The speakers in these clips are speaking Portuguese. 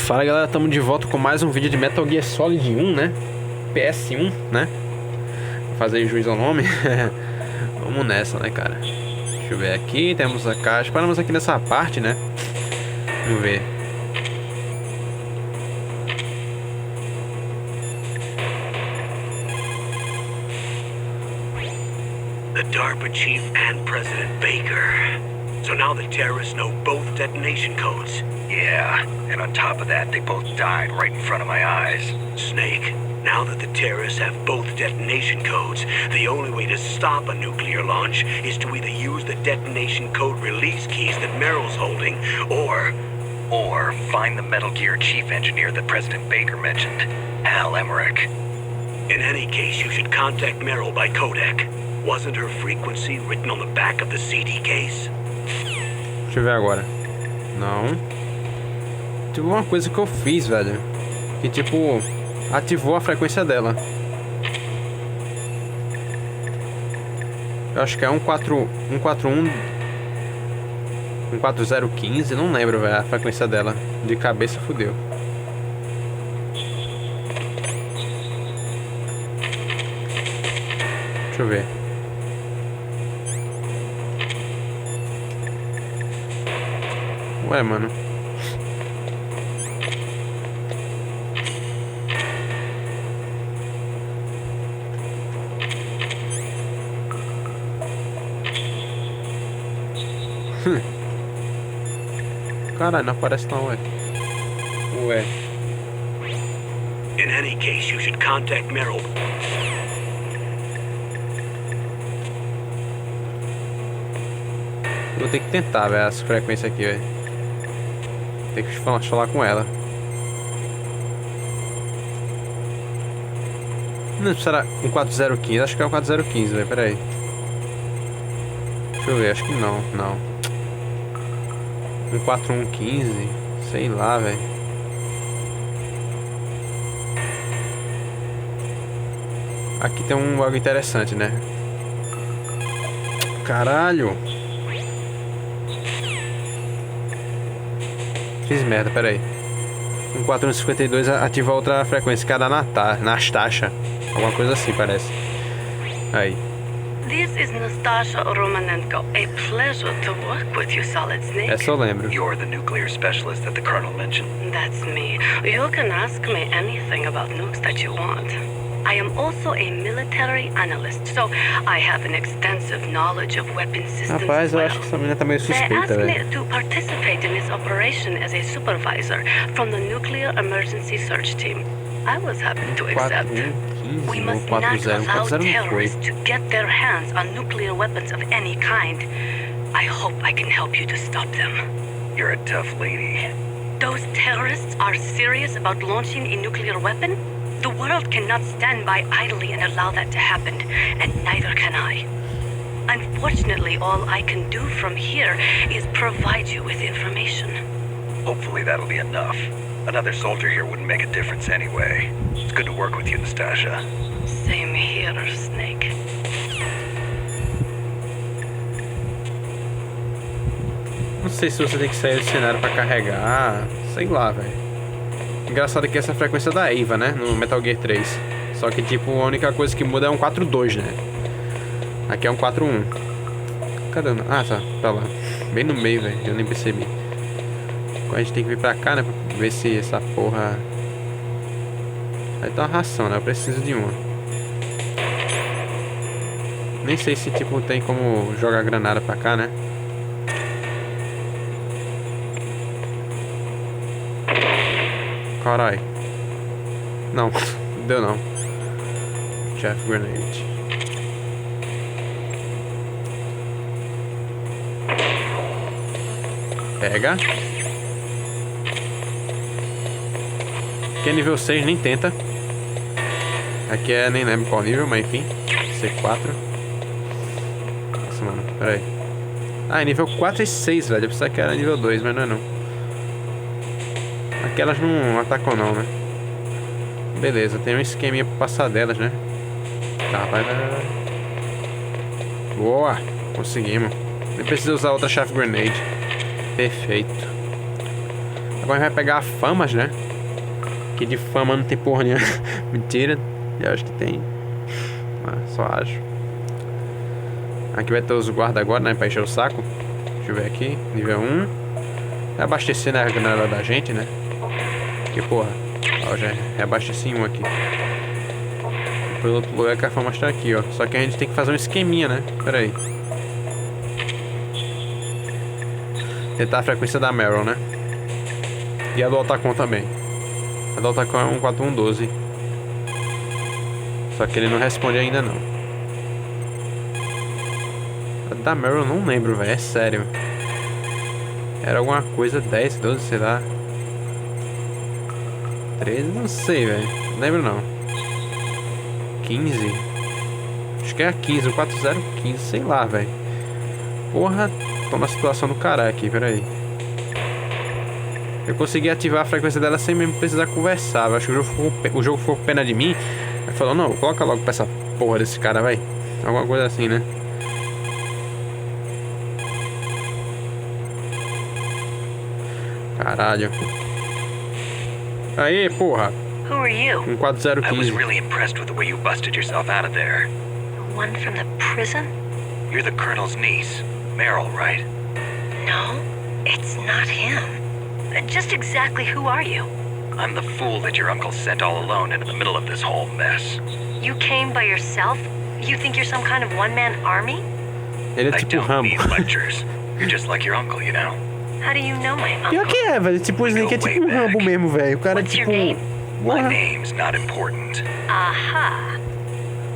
Fala galera, estamos de volta com mais um vídeo de Metal Gear Solid 1, né? PS1, né? Vou fazer juiz ao nome. Vamos nessa, né, cara? Deixa eu ver aqui, temos a caixa. Paramos aqui nessa parte, né? Vamos ver. The DARPA chief and President Baker. So now the terrorists know both detonation codes. Yeah, and on top of that, they both died right in front of my eyes. Snake, now that the terrorists have both detonation codes, the only way to stop a nuclear launch is to either use the detonation code release keys that Merrill's holding, or find the Metal Gear chief engineer that President Baker mentioned, Al Emmerich. In any case, you should contact Merrill by codec. Wasn't her frequency written on the back of the CD case? Deixa eu ver agora. Não. Tipo uma coisa que eu fiz, velho. Que tipo, ativou a frequência dela. Eu acho que é 14015, não lembro, velho, a frequência dela. De cabeça fudeu. Deixa eu ver. Ué, mano. Caralho, não aparece não, ué. Ué. In any case, you should contact Merrill. Vou ter que tentar, velho, essa frequência aqui, velho. Tem que falar com ela. Não, será 14015? Acho que é 14015, velho, peraí. Deixa eu ver, acho que não, não. 14115, sei lá, velho. Aqui tem algo interessante, né? Caralho! Fiz merda, peraí. 14152 ativa outra frequência, que é da Nastasha. Alguma coisa assim, parece. Aí. This is Nastasha Romanenko. A pleasure to work with you, Solid Snake. Essa eu lembro. You're the nuclear specialist that the Colonel mentioned? That's me. You can ask me anything about nukes that you want. I am also a military analyst, so I have an extensive knowledge of weapon systems. Rapaz, eu acho que essa menina tá meio They suspeita, asked me velho. to participate in this operation as a supervisor from the Nuclear Emergency Search Team. I was happy to accept. 4115 We ou must not 40. allow 40 não foi. terrorists to get their hands on nuclear weapons of any kind. I hope I can help you to stop them. You're a tough lady. Those terrorists are serious about launching a nuclear weapon? The world cannot stand by idly and allow that to happen, and neither can I. Unfortunately, all I can do from here is provide you with information. Hopefully that'll be enough. Another soldier here wouldn't make a difference anyway. It's good to work with you, Nastasha. Same here, Snake. Não sei se você tem que sair do cenário pra carregar. Sei lá, velho. Engraçado que essa é a frequência da Eva, né? No Metal Gear 3. Só que, tipo, a única coisa que muda é um 42, né? Aqui é um 41. Cadê? Ah, tá lá. Bem no meio, velho. Eu nem percebi. Agora a gente tem que vir pra cá, né? Pra ver se essa porra... Aí tá uma ração, né? Eu preciso de uma. Nem sei se, tipo, tem como jogar granada pra cá, né? Carai. Não, deu não. Chaff Grenade. Pega. Aqui é nível 6, nem tenta. Aqui é, nem lembro qual nível, mas enfim. C4. Nossa, mano, pera aí. Ah, é nível 4 e 6, velho. Eu pensava que era nível 2, mas não é não. Aquelas não atacam não, né? Beleza, tem um esqueminha pra passar delas, né? Tá, vai. Boa! Conseguimos. Nem precisa usar outra Chaff Grenade. Perfeito. Agora a gente vai pegar famas, né? Que de fama não tem porra nenhuma. Mentira. Eu acho que tem. Só acho. Aqui vai ter os guardas agora, né? Pra encher o saco. Deixa eu ver aqui. Nível 1. Vai abastecer, né? A granada da gente, né? Que porra. Ó, já reabasteci um aqui. Pelo outro lugar que a fama está aqui, ó. Só que a gente tem que fazer um esqueminha, né? Pera aí. Tentar a frequência da Meryl, né? E a do Otacon também. A do Otacon é 14112. Só que ele não responde ainda não. A da Meryl eu não lembro, velho. É sério. Era alguma coisa 10, 12, sei lá. 13, não sei, velho. Não lembro não. 15. Acho que é a 15, o 4015, sei lá, velho. Porra, tô na situação do caralho aqui, peraí. Eu consegui ativar a frequência dela sem mesmo precisar conversar. Eu acho que o jogo ficou com pena de mim. Aí falou, não, coloca logo pra essa porra desse cara, vai. Alguma coisa assim, né? Caralho. Aí, porra. Who are you? 14015. I was really impressed with the way you busted yourself out of there. The one from the prison? You're the Colonel's niece, Meryl, right? No, it's not him. Just exactly who are you? I'm the fool that your uncle sent all alone into the middle of this whole mess. You came by yourself? You think you're some kind of one-man army? Ele é I tipo don't Rambo. need lectures. You're just like your uncle, you know? How do you know my Pior uncle? que é, velho. Tipo, o Snake é tipo um Rambo mesmo, velho. O cara é What's your tipo... name? My Porra. name's not important. Aha.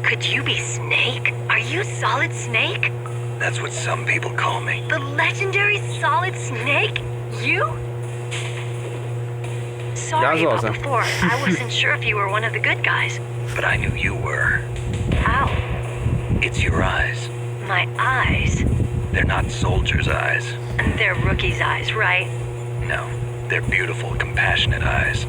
Could you be Snake? Are you Solid Snake? That's what some people call me. The legendary Solid Snake? You? Sorry about Gasosa. before. I wasn't sure if you were one of the good guys. But I knew you were. How? It's your eyes. My eyes. They're not soldiers' eyes. They're rookie's eyes, right? No, they're beautiful, compassionate eyes.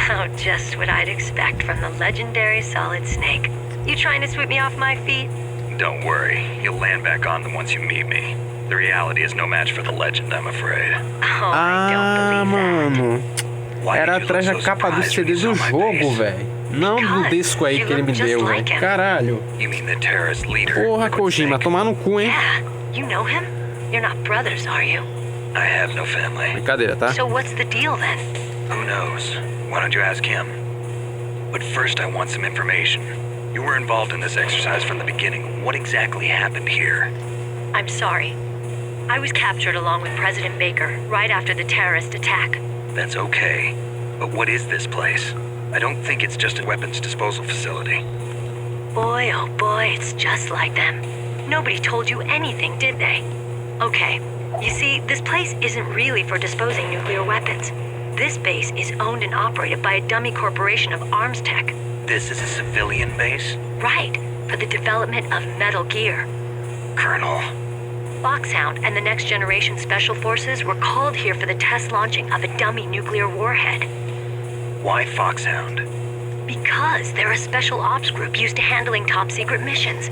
Oh, just what I'd expect from the legendary Solid Snake. You trying to sweep me off my feet? Don't worry, you'll land back on them once you meet me. The reality is no match for the legend, I'm afraid. Oh, I don't believe mano. Why Era did you atrás look da so capa do surprised CD when you do saw my jogo, face? velho. Não do Because disco aí you que ele me look just deu, like velho. him. Caralho. You mean the terrorist leader? Porra, Edward Kojima, Snake? tomar no cu, hein? that? Yeah, you know him? You're not brothers, are you? I have no family. Brincadeira, tá? So what's the deal then? Who knows? Why don't you ask him? But first I want some information. You were involved in this exercise from the beginning. What exactly happened here? I'm sorry. I was captured along with President Baker right after the terrorist attack. That's okay. But what is this place? I don't think it's just a weapons disposal facility. Boy, oh boy, it's just like them. Nobody told you anything, did they? Okay, you see, this place isn't really for disposing nuclear weapons. This base is owned and operated by a dummy corporation of arms tech. This is a civilian base? Right, for the development of Metal Gear. Colonel, Foxhound and the Next Generation Special Forces were called here for the test launching of a dummy nuclear warhead. why Foxhound? Because they're a special ops group used to handling top-secret missions.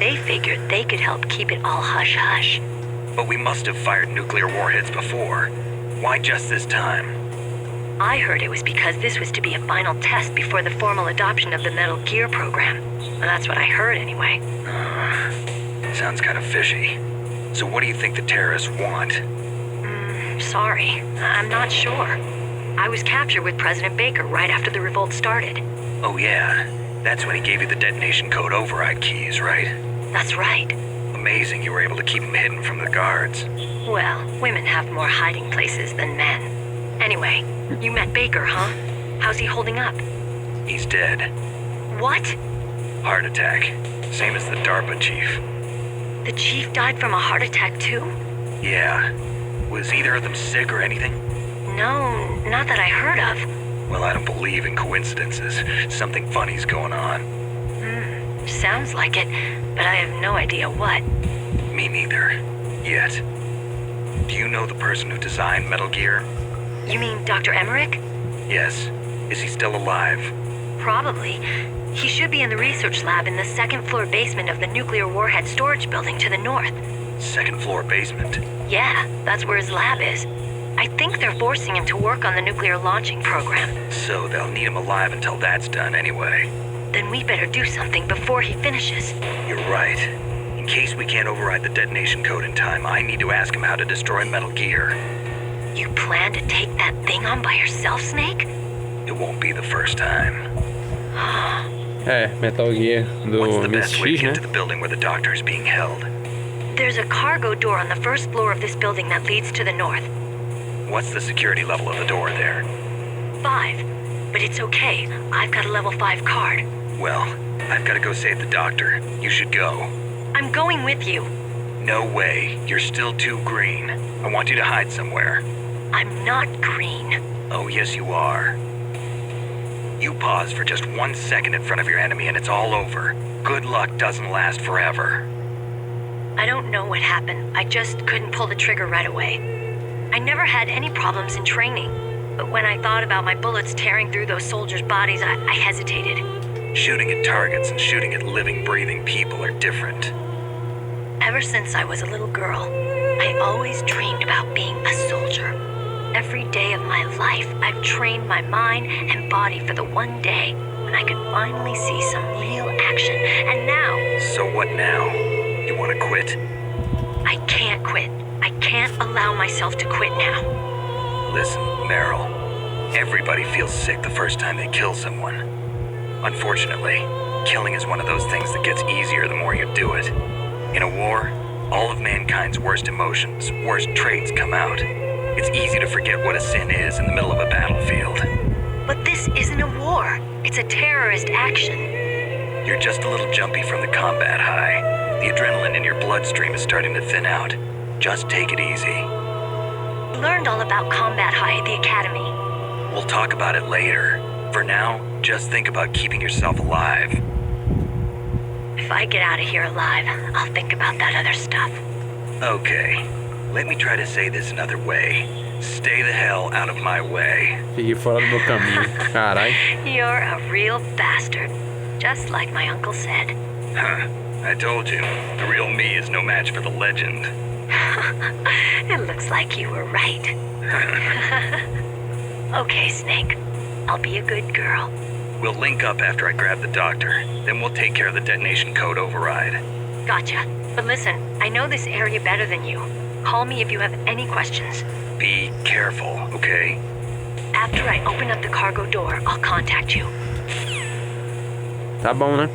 They figured they could help keep it all hush-hush. But we must have fired nuclear warheads before. Why just this time? I heard it was because this was to be a final test before the formal adoption of the Metal Gear program. Well, that's what I heard anyway. Sounds kind of fishy. So what do you think the terrorists want? Sorry, I'm not sure. I was captured with President Baker right after the revolt started. Oh yeah, that's when he gave you the detonation code override keys, right? That's right. Amazing you were able to keep them hidden from the guards. Well, women have more hiding places than men. Anyway, you met Baker, huh? How's he holding up? He's dead. What? Heart attack. Same as the DARPA chief. The chief died from a heart attack too? Yeah. Was either of them sick or anything? No, not that I heard of. Well, I don't believe in coincidences. Something funny's going on. Sounds like it, but I have no idea what. Me neither. Yet. Do you know the person who designed Metal Gear? You mean Dr. Emmerich? Yes. Is he still alive? Probably. He should be in the research lab in the second-floor basement of the nuclear warhead storage building to the north. Second floor basement. Yeah, that's where his lab is. I think they're forcing him to work on the nuclear launching program. So they'll need him alive until that's done anyway. Then we better do something before he finishes. You're right. In case we can't override the detonation code in time, I need to ask him how to destroy Metal Gear. You plan to take that thing on by yourself, Snake? It won't be the first time. Metal Gear What's do the best way to MSX, get né? to the building where the doctor is being held? There's a cargo door on the first floor of this building that leads to the north. What's the security level of the door there? 5. But it's okay. I've got a level 5 card. Well, I've got to go save the doctor. You should go. I'm going with you. No way. You're still too green. I want you to hide somewhere. I'm not green. Oh, yes, you are. You pause for just 1 second in front of your enemy and it's all over. Good luck doesn't last forever. I don't know what happened. I just couldn't pull the trigger right away. I never had any problems in training. But when I thought about my bullets tearing through those soldiers' bodies, I hesitated. Shooting at targets and shooting at living, breathing people are different. Ever since I was a little girl, I always dreamed about being a soldier. Every day of my life, I've trained my mind and body for the one day when I could finally see some real action. And now... So what now? You want to quit? I can't quit. I can't allow myself to quit now. Listen, Meryl. Everybody feels sick the first time they kill someone. Unfortunately, killing is one of those things that gets easier the more you do it. In a war, all of mankind's worst emotions, worst traits come out. It's easy to forget what a sin is in the middle of a battlefield. But this isn't a war. It's a terrorist action. You're just a little jumpy from the combat high. The adrenaline in your bloodstream is starting to thin out. Just take it easy. Learned all about combat high at the academy. We'll talk about it later. For now, just think about keeping yourself alive. If I get out of here alive, I'll think about that other stuff. Okay, let me try to say this another way. Stay the hell out of my way. Fique fora do meu caminho. Carai. You're a real bastard. Just like my uncle said. Huh, I told you, the real me is no match for the legend. It looks like you were right. Okay, Snake. I'll be a good girl. We'll link up after I grab the doctor. Then we'll take care of the detonation code override. Gotcha. But listen, I know this area better than you. Call me if you have any questions. Be careful, okay? After I open up the cargo door, I'll contact you. Tá bom, né?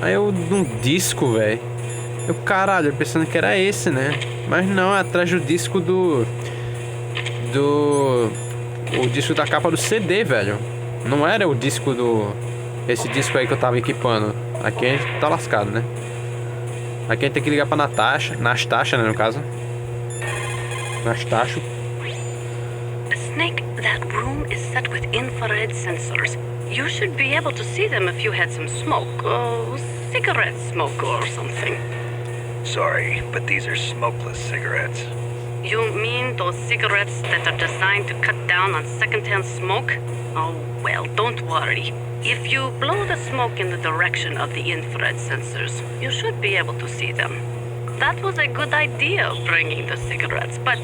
Aí eu num disco, velho. Eu, caralho, pensando que era esse, né? Mas não, é atrás do disco o disco da capa do CD, velho. Não era o disco esse disco aí que eu tava equipando. Aqui a gente tá lascado, né? Aqui a gente tem que ligar pra Natasha, né, no caso. Nastacho. Snake, that room is set with infrared sensors. You should be able to see them if you had some smoke, cigarette smoke or something. Sorry, but these are smokeless cigarettes. You mean those cigarettes that are designed to cut down on secondhand smoke? Oh, well, don't worry. If you blow the smoke in the direction of the infrared sensors, you should be able to see them. That was a good idea, bringing the cigarettes, but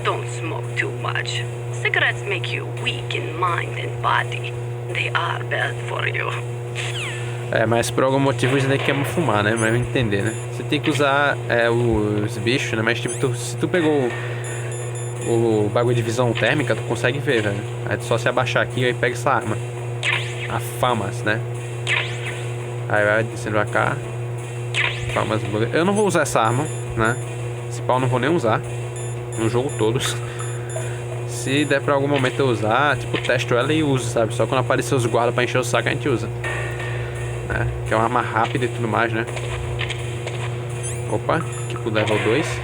don't smoke too much. Cigarettes make you weak in mind and body. They are bad for you. É, mas por algum motivo eles nem querem fumar, né? Mas eu entender, né? Você tem que usar os bichos, né? Mas tipo, se tu pegou o bagulho de visão térmica, tu consegue ver, velho. Aí tu só se abaixar aqui e pega essa arma. A Famas, né? Aí vai descendo pra cá. Famas. Eu não vou usar essa arma, né? Esse pau eu não vou nem usar no jogo todo. Se der pra algum momento eu usar, tipo, testo ela e uso, sabe? Só quando aparecer os guardas pra encher o saco a gente usa. Que é uma arma rápida e tudo mais, né? Opa, aqui pro level 2.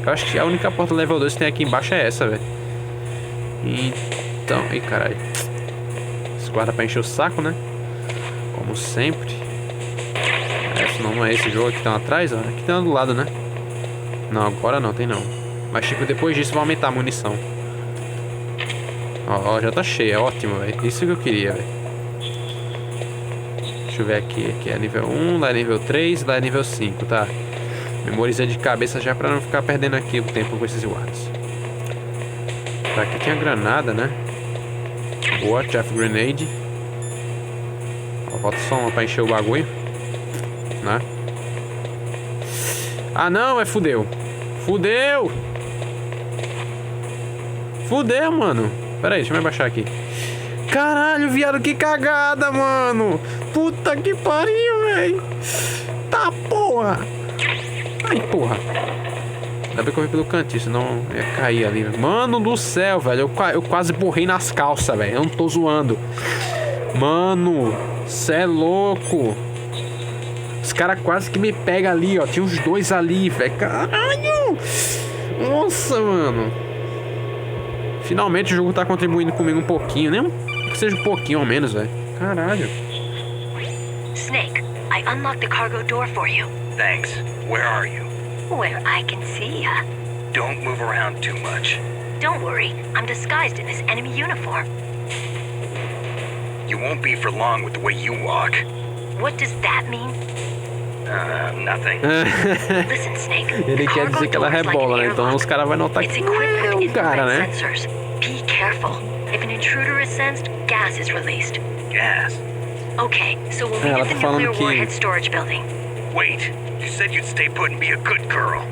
Eu acho que a única porta level 2 que tem aqui embaixo é essa, velho. Então, ih, caralho. Esse guarda pra encher o saco, né? Como sempre. Senão não é esse jogo aqui que tá atrás, ó. Aqui tem um do lado, né? Não, agora não, tem não. Mas tipo, depois disso vai aumentar a munição. Ó, já tá cheio, é ótimo, velho. Isso que eu queria, velho. Deixa eu ver aqui. Aqui é nível 1, lá é nível 3, lá é nível 5, tá? Memorizei de cabeça já pra não ficar perdendo aqui o tempo com esses guardas. Tá, aqui tem a granada, né? Boa, Chaff Grenade. Ó, falta só uma pra encher o bagulho, né? Ah não, fudeu. Fudeu! Fudeu, mano. Pera aí, deixa eu me abaixar aqui. Caralho, viado, que cagada, mano. Puta que pariu, velho. Tá, porra. Ai, porra. Ainda bem que eu vim pelo cantinho, senão ia cair ali. Mano do céu, velho. Eu quase borrei nas calças, velho. Eu não tô zoando. Mano, cê é louco. Os caras quase que me pegam ali, ó. Tinha uns dois ali, velho. Caralho. Nossa, mano. Finalmente o jogo tá contribuindo comigo um pouquinho, né? Que seja um pouquinho ao menos, velho. Caralho. Snake, I unlocked the cargo door for you. Thanks. Where are you? Where I can see ya. Don't move around too much. Don't worry, I'm disguised in this enemy uniform. You won't be for long with the way you walk. What does that mean? Nothing. Listen, Snake. Ele quer dizer que ela rebola, né? Então os caras vão notar que é um cara, né? Sensors. Be careful. If an intruder is sensed, gas is released. Gas? Okay, so we'll meet at the nuclear warhead storage building. Wait, you said you'd stay put and be a good girl.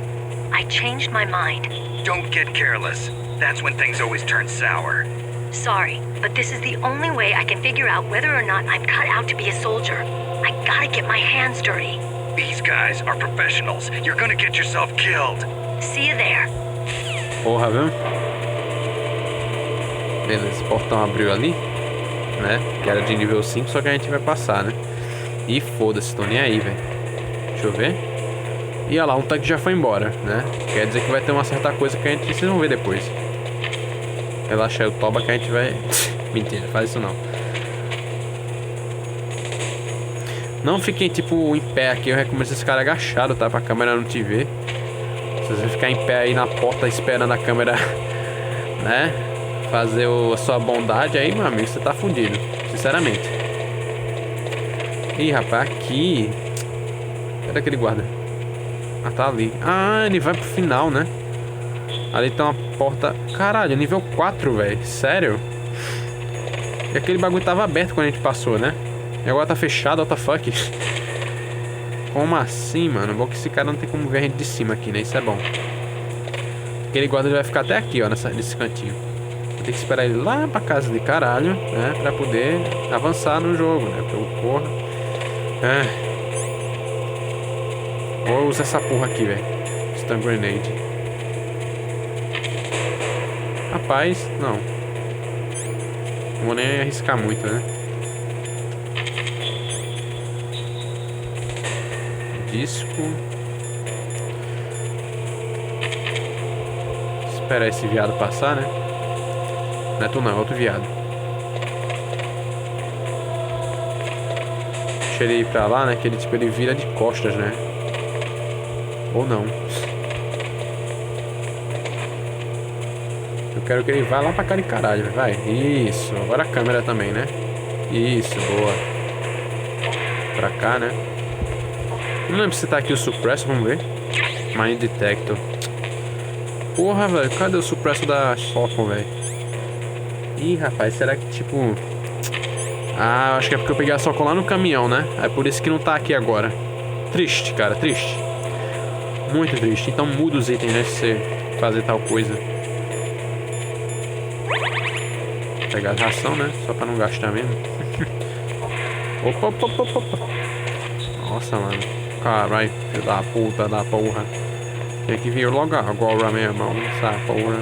I changed my mind. Don't get careless. That's when things always turn sour. Sorry, but this is the only way I can figure out whether or not I'm cut out to be a soldier. I gotta get my hands dirty. These guys are professionals. You're gonna get yourself killed. See you there. Porra, viu? Beleza, esse portão abriu ali, né? Que era de nível 5, só que a gente vai passar, né? E foda-se, tô nem aí, velho. Deixa eu ver. E olha lá, um tanque já foi embora, né? Quer dizer que vai ter uma certa coisa que a gente... Vocês vão ver depois. Relaxa aí o toba que a gente vai... Mentira, faz isso não. Não fiquem, tipo, em pé aqui. Eu recomendo esses caras agachados, tá? Pra câmera não te ver. Se você ficar em pé aí na porta esperando a câmera, né? Fazer a sua bondade aí, meu amigo, você tá fudido. Sinceramente. Ih, rapaz, aqui... Cadê aquele guarda? Ah, tá ali. Ah, ele vai pro final, né? Ali tem uma porta... Caralho, nível 4, velho. Sério? E aquele bagulho tava aberto quando a gente passou, né? E agora tá fechado, what the fuck? Como assim, mano? Bom que esse cara não tem como ver a gente de cima aqui, né? Isso é bom. Aquele guarda vai ficar até aqui, ó, nesse cantinho. Vou ter que esperar ele lá pra casa de caralho, né? Pra poder avançar no jogo, né? Porque eu porra... Vou usar essa porra aqui, velho. Stun Grenade. Rapaz, não. Não vou nem arriscar muito, né? Disco. Esperar esse viado passar, né? Não é tu não, é outro viado. Deixa ele ir pra lá, né? Que ele, tipo, ele vira de costas, né? Ou não. Eu quero que ele vá lá pra cá de caralho, vai. Isso, agora a câmera também, né? Isso, boa. Pra cá, né? Não lembro se tá aqui o Suppressor, vamos ver. Mind Detector. Porra, velho, cadê o Suppressor da Shotgun, velho? Ih, rapaz, será que tipo... Ah, acho que é porque eu peguei a Shotgun lá no caminhão, né? É por isso que não tá aqui agora. Triste, cara, triste. Muito triste. Então muda os itens, né? Se você fazer tal coisa. Vou pegar a ração, né? Só pra não gastar mesmo. Opa, opa, opa, opa. Nossa, mano. Caralho, filho da puta da porra. Tem que vir logo agora, meu irmão. Essa porra.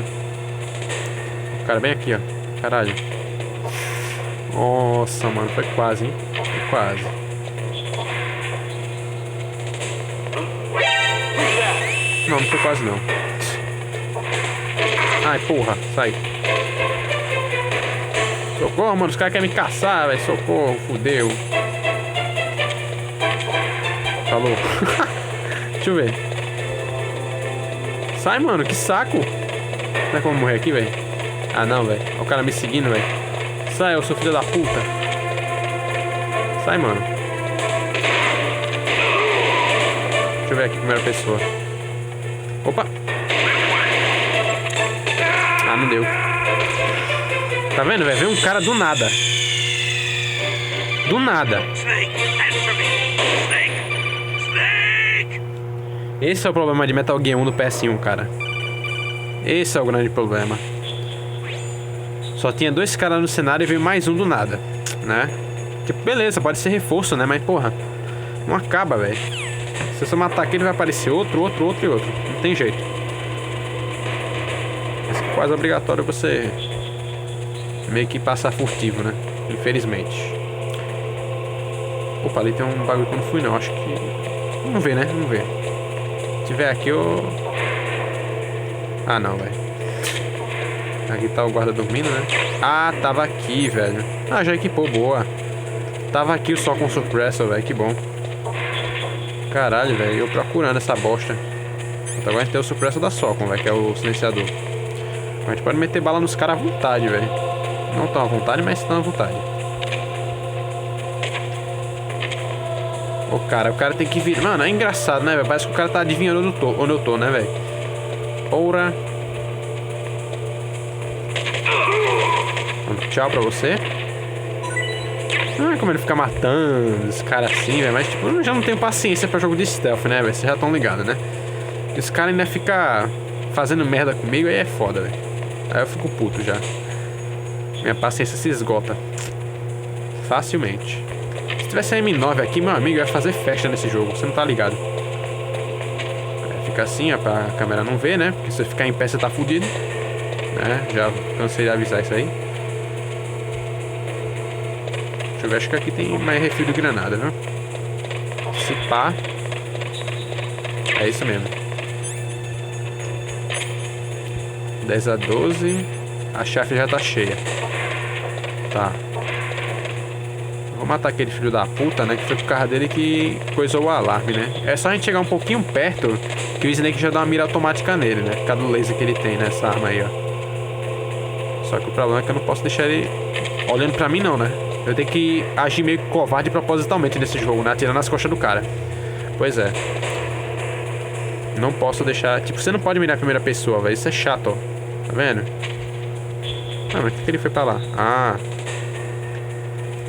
O cara bem aqui, ó. Caralho. Nossa, mano. Foi quase, hein? Foi quase. Não, não foi quase não. Ai, porra, sai. Socorro, mano, os caras querem me caçar, velho. Socorro, fudeu. Falou. Deixa eu ver. Sai, mano, que saco. Não é como morrer aqui, velho? Ah, não, velho. Olha o cara me seguindo, velho. Sai, eu sou filho da puta. Sai, mano. Deixa eu ver aqui, primeira pessoa. Opa! Ah, não deu. Tá vendo, velho? Veio um cara do nada. Do nada. Esse é o problema de Metal Gear 1 do PS1, cara. Esse é o grande problema. Só tinha 2 caras no cenário e veio mais um do nada, né? Tipo, beleza, pode ser reforço, né? Mas, porra, não acaba, velho. Se você matar aquele, vai aparecer outro e outro. Não tem jeito. É quase obrigatório você meio que passar furtivo, né? Infelizmente. Opa, ali tem um bagulho que eu não fui, não. Acho que... Vamos ver, né? Vamos ver. Se tiver aqui, eu... Ah, não, velho. Aqui tá o guarda dormindo, né? Ah, tava aqui, velho. Ah, já equipou, boa. Tava aqui só com suppressor, velho. Que bom. Caralho, velho. Eu procurando essa bosta. Agora a gente tem o suppressor da Socom, velho. Que é o silenciador. A gente pode meter bala nos caras à vontade, velho. Não tão à vontade, mas estão à vontade. Ô, cara, o cara tem que vir... Mano, é engraçado, né, velho? Parece que o cara tá adivinhando onde eu tô, né, velho? Porra. Tchau pra você. Ah, como ele fica matando os caras assim, velho. Mas, tipo, eu já não tenho paciência pra jogo de stealth, né, velho? Vocês já estão ligados, né? E os caras ainda ficam fazendo merda comigo, aí é foda, velho. Aí eu fico puto já. Minha paciência se esgota facilmente. Se tivesse a M9 aqui, meu amigo, ia fazer festa nesse jogo. Você não tá ligado. Fica assim, ó, pra câmera não ver, né? Porque se você ficar em pé, você tá fudido, né? Já cansei de avisar isso aí. Deixa eu ver, acho que aqui tem mais refil de granada, viu? Se pá. É isso mesmo. 10 a 12. A chave já tá cheia. Tá. Vou matar aquele filho da puta, né? Que foi por causa dele que coisou o alarme, né? É só a gente chegar um pouquinho perto que o Snake já dá uma mira automática nele, né? Por causa do laser que ele tem nessa arma aí, ó. Só que o problema é que eu não posso deixar ele olhando pra mim, não, né? Eu tenho que agir meio covarde propositalmente nesse jogo, né? Atirando nas costas do cara. Pois é. Não posso deixar... Tipo, você não pode mirar a primeira pessoa, velho. Isso é chato, ó. Tá vendo? Ah, mas por que ele foi pra lá? Ah...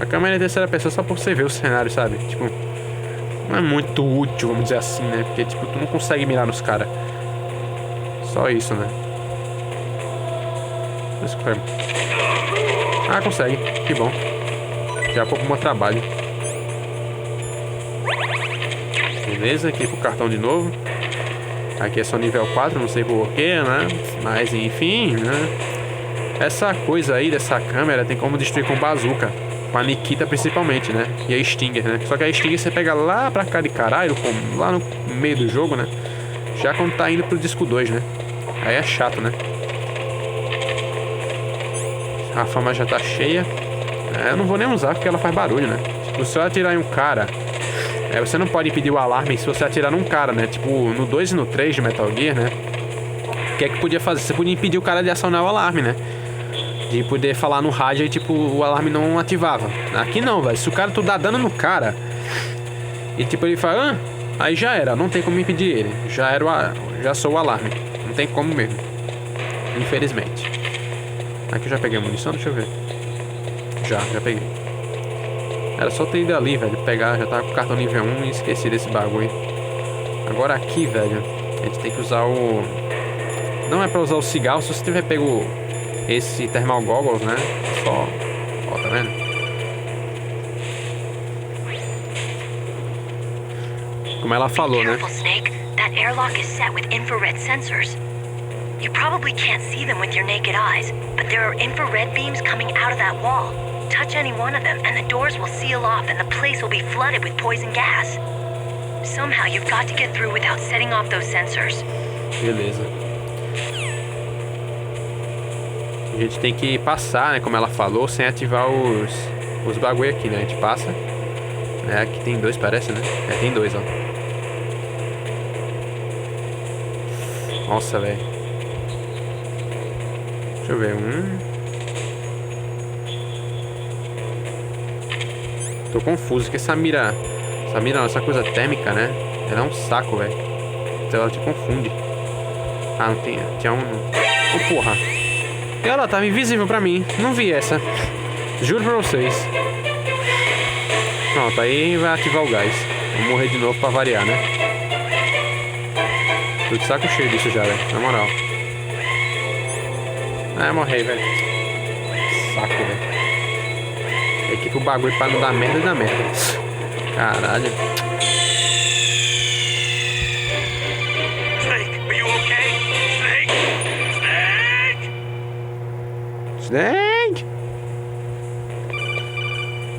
A câmera é terceira pessoa só pra você ver o cenário, sabe? Tipo, não é muito útil, vamos dizer assim, né? Porque, tipo, tu não consegue mirar nos caras. Só isso, né? Ah, consegue. Que bom. Já pouco meu trabalho. Beleza, aqui pro cartão de novo. Aqui é só nível 4, não sei porquê, né? Mas, enfim, né? Essa coisa aí dessa câmera tem como destruir com bazuca. Com a Nikita principalmente, né? E a Stinger, né? Só que a Stinger você pega lá pra cá de caralho, lá no meio do jogo, né? Já quando tá indo pro disco 2, né? Aí é chato, né? A fama já tá cheia. Eu não vou nem usar porque ela faz barulho, né? Tipo, se eu atirar em um cara... você não pode impedir o alarme se você atirar num cara, né? Tipo, no 2 e no 3 de Metal Gear, né? O que é que podia fazer? Você podia impedir o cara de acionar o alarme, né? De poder falar no rádio e, tipo, o alarme não ativava. Aqui não, velho. Se o cara tu dá dano no cara e, tipo, ele fala... Ah, aí já era. Não tem como impedir ele. Já sou o alarme. Não tem como mesmo. Infelizmente. Aqui eu já peguei a munição, deixa eu ver. Já peguei. Era só ter ido ali, velho. Pegar, já tava com o cartão nível 1 e esqueci desse bagulho. Agora aqui, velho, a gente tem que usar o... Não é pra usar o cigarro se você tiver pego esse thermal goggles, né? Só... Ó, tá vendo? Como ela falou, né? Snake. That airlock is set with infrared sensors. You probably can't see them with your naked eyes, but there are infrared beams coming out of that wall. Touch any one of them, and the doors will seal off, and the place will be flooded with poison gas. Somehow you've got to get through without setting off those sensors. Beleza. A gente tem que passar, né? Como ela falou, sem ativar os bagulho aqui, né? A gente passa. Aqui tem 2, parece, né? Tem 2, ó. Nossa, velho. Deixa eu ver. Tô confuso, que essa mira não, essa coisa térmica, né? Ela é um saco, velho. Então ela te confunde. Ah, não tem. Tinha um. Oh, porra. E ela tava invisível pra mim. Não vi essa. Juro pra vocês. Pronto, aí vai ativar o gás. Vou morrer de novo pra variar, né? Tô de saco cheio disso já, velho. Na moral. Ah, morri, velho. Saco, velho. Equipa o bagulho pra não dar merda e dar merda. Caralho. Snake, are you okay? Snake! Snake!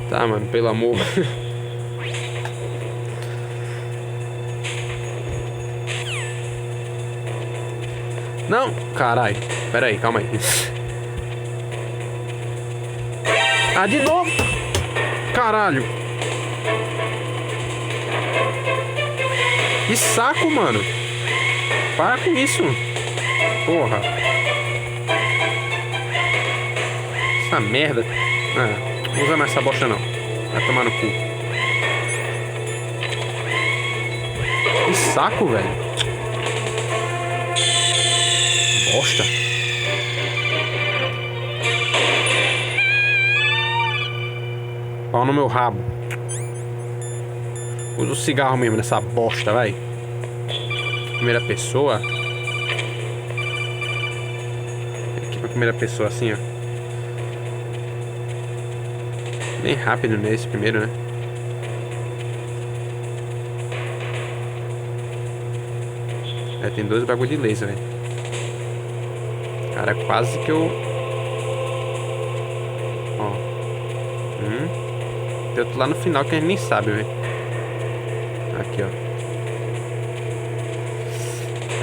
Tá, mano, pelo amor. Não, caralho. Pera aí, calma aí. Ah, de novo! Caralho! Que saco, mano! Para com isso! Porra! Essa merda! Ah, não usa mais essa bosta não. Vai tomar no cu. Que saco, velho! Bosta! Pau no meu rabo. Usa o cigarro mesmo nessa bosta, vai. Primeira pessoa. Aqui pra primeira pessoa assim, ó. Bem rápido nesse primeiro, né? É, tem 2 bagulho de laser, velho. Cara, quase que eu... Ó. Tem outro lá no final que a gente nem sabe, velho. Aqui, ó.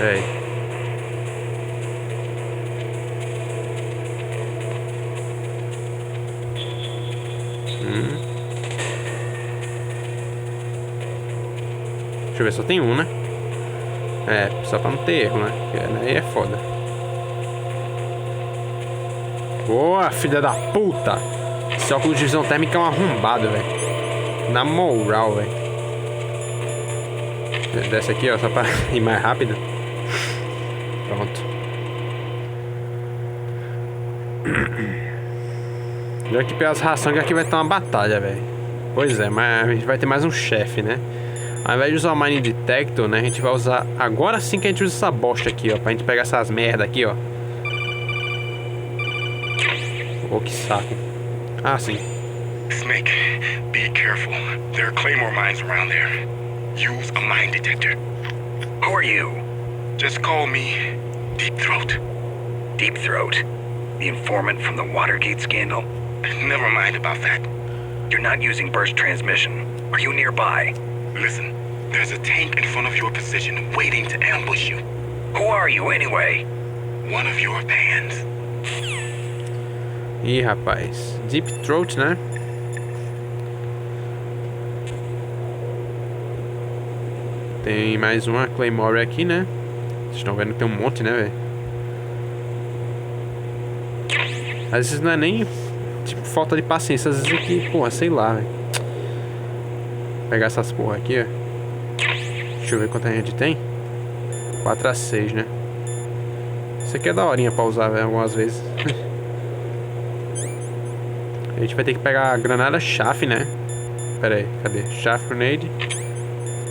Ei. Deixa eu ver, só tem um, né? É, só pra não ter erro, né? Porque aí é foda. Boa, filha da puta! Esse óculos de visão térmica é um arrombado, velho. Na moral, velho. Desce aqui, ó, só pra ir mais rápido. Pronto. Já que pelas rações, aqui vai ter uma batalha, velho. Pois é, mas a gente vai ter mais um chefe, né? Ao invés de usar o Mine Detector, né? A gente vai usar... Agora sim que a gente usa essa bosta aqui, ó. Pra gente pegar essas merda aqui, ó. Oh, que saco. Ah, sim. Snake, be careful. There are claymore mines around there. Use a mine detector. Who are you? Just call me Deep Throat. Deep Throat? The informant from the Watergate scandal? Never mind about that. You're not using burst transmission. Are you nearby? Listen, there's a tank in front of your position waiting to ambush you. Who are you anyway? One of your bands. Ih, rapaz. Deep Throat, né? Tem mais uma Claymore aqui, né? Vocês estão vendo que tem um monte, né, velho? Às vezes não é nem, tipo, falta de paciência. Às vezes é que, porra, sei lá, velho. Pegar essas porra aqui, ó. Deixa eu ver quanta gente tem. 4-6, né? Isso aqui é daorinha pra usar, velho, algumas vezes. A gente vai ter que pegar a granada chaff, né? Pera aí, cadê? Chaff grenade.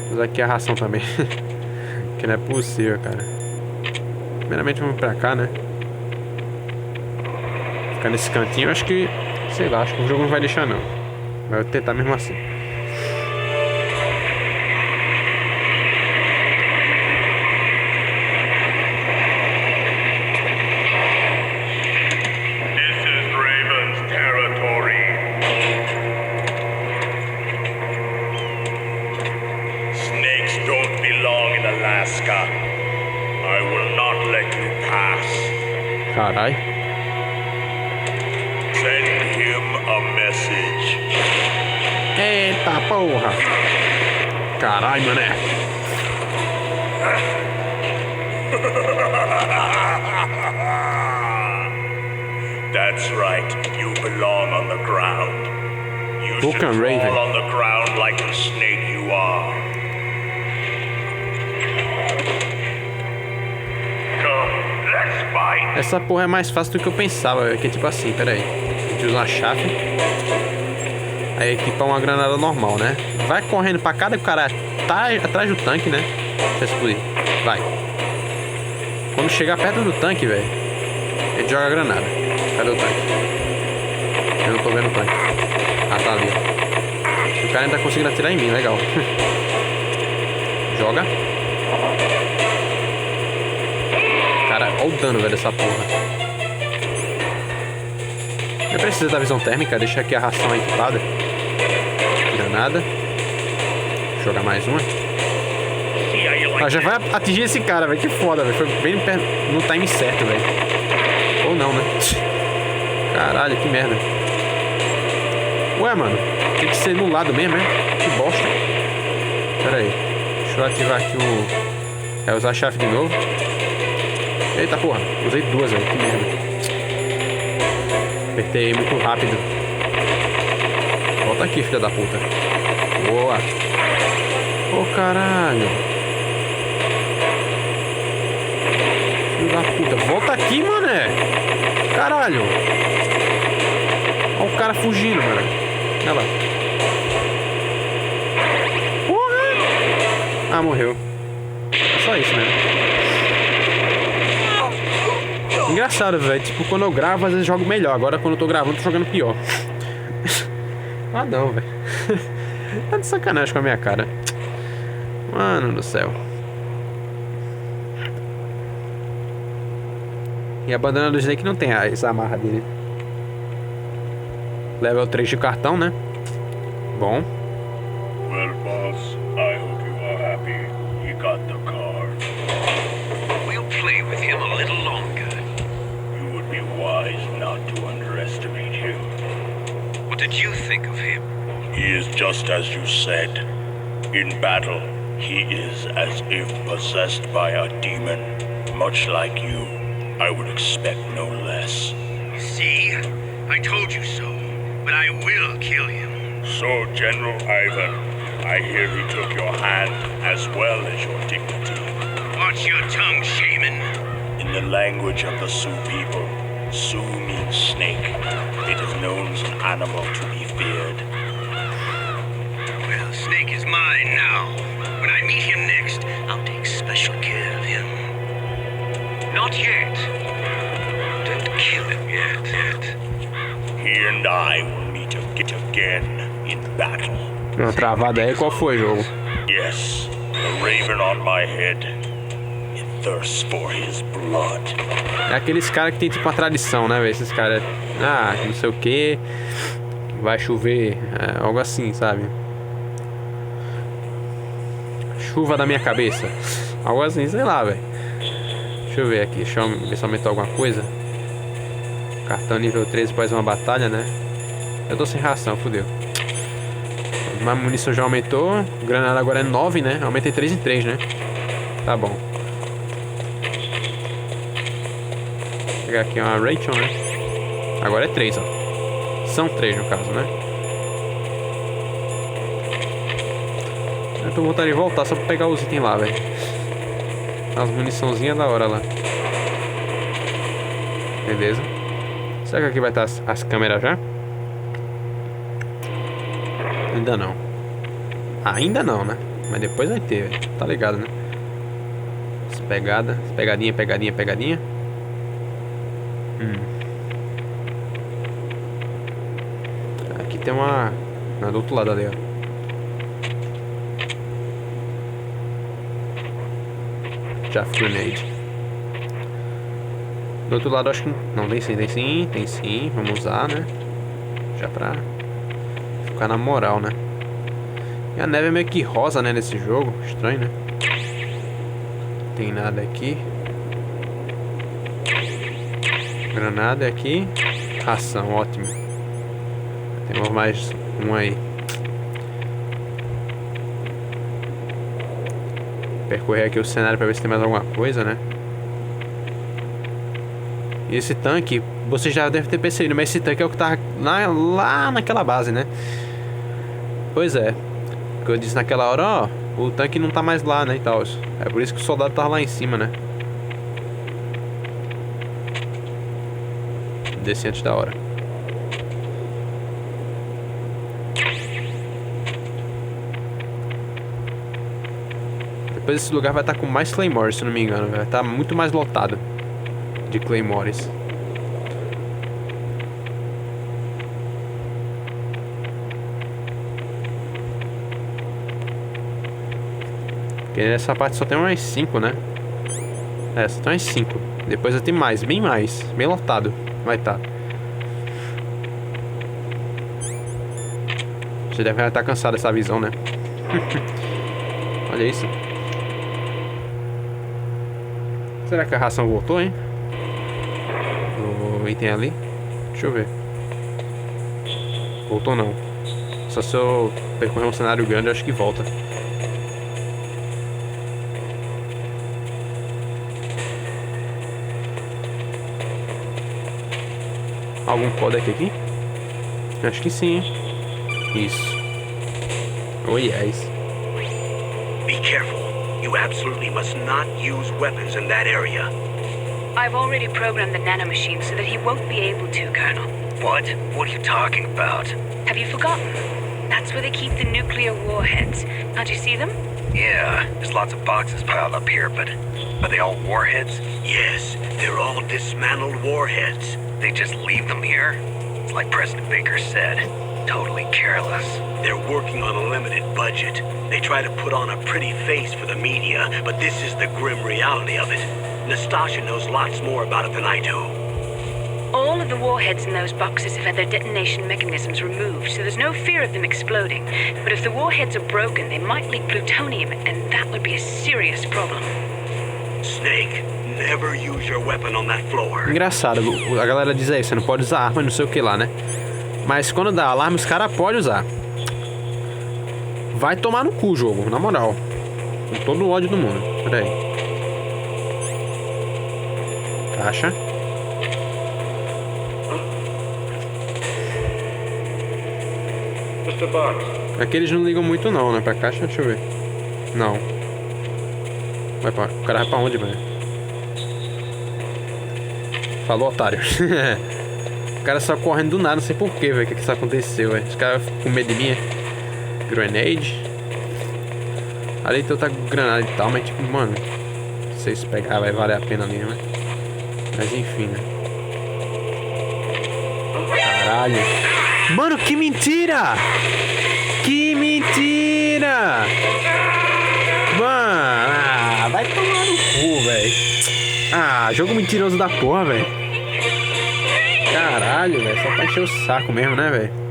Vou usar aqui a ração também. Que não é possível, cara. Primeiramente vamos pra cá, né? Ficar nesse cantinho, acho que... Sei lá, acho que o jogo não vai deixar não. Vai tentar mesmo assim. Carai. Send him a message. Eita porra. Carai, mané. That's right. You belong on the ground. You Book should and Raven. fall on the ground like the snake you are. Come. Essa porra é mais fácil do que eu pensava, velho. Que é tipo assim, pera aí. A gente usa uma chave. Aí equipa uma granada normal, né? Vai correndo pra cada que o cara tá atrás do tanque, né? Deixa eu explodir. Vai. Quando chegar perto do tanque, velho, a gente joga a granada. Cadê o tanque? Eu não tô vendo o tanque. Ah, tá ali, ó. O cara ainda tá conseguindo atirar em mim, legal. Joga. Cara, olha o dano, velho, dessa porra. Não precisa da visão térmica, deixa aqui a ração equipada. Granada. Jogar mais uma. Ah, já vai atingir esse cara, velho. Que foda, velho. Foi bem no time certo, velho. Ou não, né? Caralho, que merda. Ué, mano. Tem que ser no lado mesmo, né? Que bosta. Pera aí. Deixa eu ativar aqui o... É usar a chave de novo. Eita porra. Usei duas, velho. Que merda. Apertei muito rápido. Volta aqui, filha da puta. Boa. Ô, caralho. Filho da puta. Volta aqui, mané. Caralho. Olha o cara fugindo, mano. Olha lá. Porra. Ah, morreu. É só isso, né? Engraçado, velho. Tipo, quando eu gravo, às vezes jogo melhor. Agora, quando eu tô gravando, tô jogando pior. Ah, não, velho. Tá de sacanagem com a minha cara. Mano do céu. E a bandana do Snake não tem essa amarra dele. Level 3 de cartão, né? Bom. Well, boss, I hope you are happy. You got the card. We'll play with him a little longer. You would be wise not to underestimate him. What did you think of him? He is just as you said. In battle, he is as if possessed by a demon, much like you. I would expect no less. See? I told you so. But I will kill him. So, General Ivan, I hear he took your hand as well as your dignity. Watch your tongue, shaman. In the language of the Sioux people, Sioux means snake. It is known as an animal to be feared. Well, Snake is mine now. When I meet him next, I'll take special care of him. Not yet. Don't kill him yet. He and I will meet again in battle. Uma travada aí, qual foi, jogo? Yes, the raven on my head. It thirsts for his blood. É aqueles caras que tem tipo uma tradição, né, velho? Esses caras, não sei o que, vai chover, algo assim, sabe? Chuva da minha cabeça, algo assim, sei lá, velho. Deixa eu ver aqui, deixa eu ver se aumentou alguma coisa. Cartão nível 13 após uma batalha, né? Eu tô sem ração, fodeu. Mas a munição já aumentou. Granada agora é 9, né? Aumentei 3 em 3, né? Tá bom. Vou pegar aqui uma Rachel, né? Agora é 3, ó. São 3 no caso, né? Eu tô com vontade de voltar só pra pegar os itens lá, velho. As muniçãozinhas da hora lá. Beleza. Será que aqui vai estar as câmeras já? Ainda não. Ainda não, né? Mas depois vai ter, velho. Tá ligado, né? As pegadas. Pegadinha, pegadinha, pegadinha. Aqui tem uma... do outro lado ali, ó. Já grenade. Do outro lado acho que... Não, tem sim, tem sim, tem sim. Vamos usar, né? Já pra ficar na moral, né? E a neve é meio que rosa, né? Nesse jogo. Estranho, né? Não tem nada aqui. Granada aqui. Ração, ótimo. Temos mais um aí. Percorrer aqui o cenário pra ver se tem mais alguma coisa, né? E esse tanque, você já deve ter percebido, mas esse tanque é o que tá lá naquela base, né? Pois é. O que eu disse naquela hora, ó, o tanque não tá mais lá, né, e tal. É por isso que o soldado tava lá em cima, né? Desci antes da hora. Depois esse lugar vai estar com mais Claymores, se não me engano. Vai estar muito mais lotado de Claymores. Porque nessa parte só tem mais 5, né? É, só tem mais 5. Depois vai ter mais, bem mais. Bem lotado vai estar. Você deve estar cansado dessa visão, né? Olha isso. Será que a ração voltou, hein? O item ali. Deixa eu ver. Voltou não. Só se eu percorrer um cenário grande, eu acho que volta. Algum codec aqui? Acho que sim, hein? Isso. Oh yes. Be careful. You absolutely must not use weapons in that area. I've already programmed the nanomachine so that he won't be able to, Colonel. What? What are you talking about? Have you forgotten? That's where they keep the nuclear warheads. Can't you see them? Yeah, there's lots of boxes piled up here, but are they all warheads? Yes, they're all dismantled warheads. They just leave them here? It's like President Baker said. Totally careless. They're working on a limited budget. They try to put on a pretty face for the media, but this is the grim reality of it. Nastasha knows lots more about it than I do. All of the warheads in those boxes have had their detonation mechanisms removed, so there's no fear of them exploding. But if the warheads are broken, they might leak plutonium, and that would be a serious problem. Snake, never use your weapon on that floor. Engraçado, a galera diz aí, você não pode usar arma, não sei o que lá, né? Mas quando dá alarme, os caras podem usar. Vai tomar no cu, jogo, na moral. Com todo o ódio do mundo. Pera aí. Caixa. Aqui eles não ligam muito não, né? Pra caixa, deixa eu ver. Não. O cara vai pra onde, velho? Falou, otário. O cara só correndo do nada, não sei porquê, velho. O que isso aconteceu, velho? Os caras ficam com medo de mim. Grenade. Ali tem outra granada e tal, mas tipo, mano, não sei se pegar vai valer a pena ali, né? Mas enfim, né? Caralho. Mano, que mentira! Que mentira! Mano, vai tomar no cu, velho. Ah, jogo mentiroso da porra, velho. Caralho, velho. Só pra encher o saco mesmo, né, velho?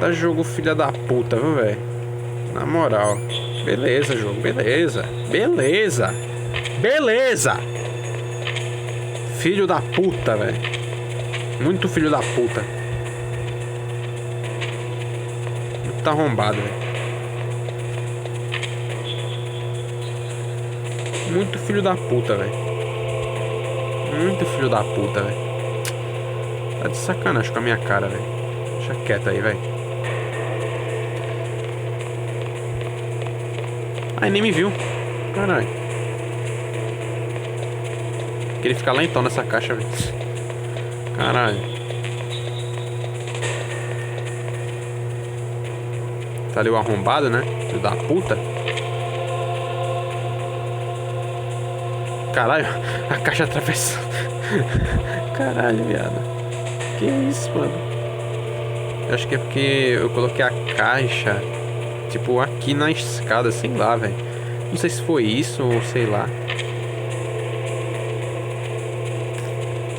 Tá jogo filha da puta, viu, velho? Na moral. Beleza, jogo. Beleza. Beleza. Beleza. Filho da puta, velho. Muito filho da puta. Muito arrombado, velho. Muito filho da puta, velho. Muito filho da puta, velho. Tá de sacanagem com a minha cara, velho. Deixa quieto aí, velho. Ai, nem me viu. Caralho. Queria ficar lá então nessa caixa, velho. Caralho. Tá ali o arrombado, né? Filho da puta. Caralho, a caixa atravessou. Caralho, viado. Que isso, mano? Eu acho que é porque eu coloquei a caixa, tipo, aqui na escada, sei lá, velho. Não sei se foi isso ou sei lá.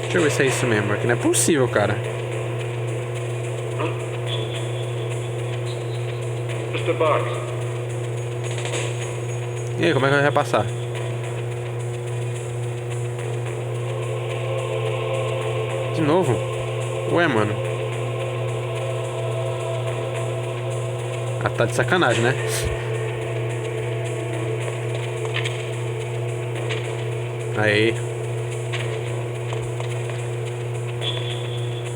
Deixa eu ver se é isso mesmo, aqui não é possível, cara. E aí, como é que vai passar? De novo? Ué, mano. Ah, tá de sacanagem, né? Aí.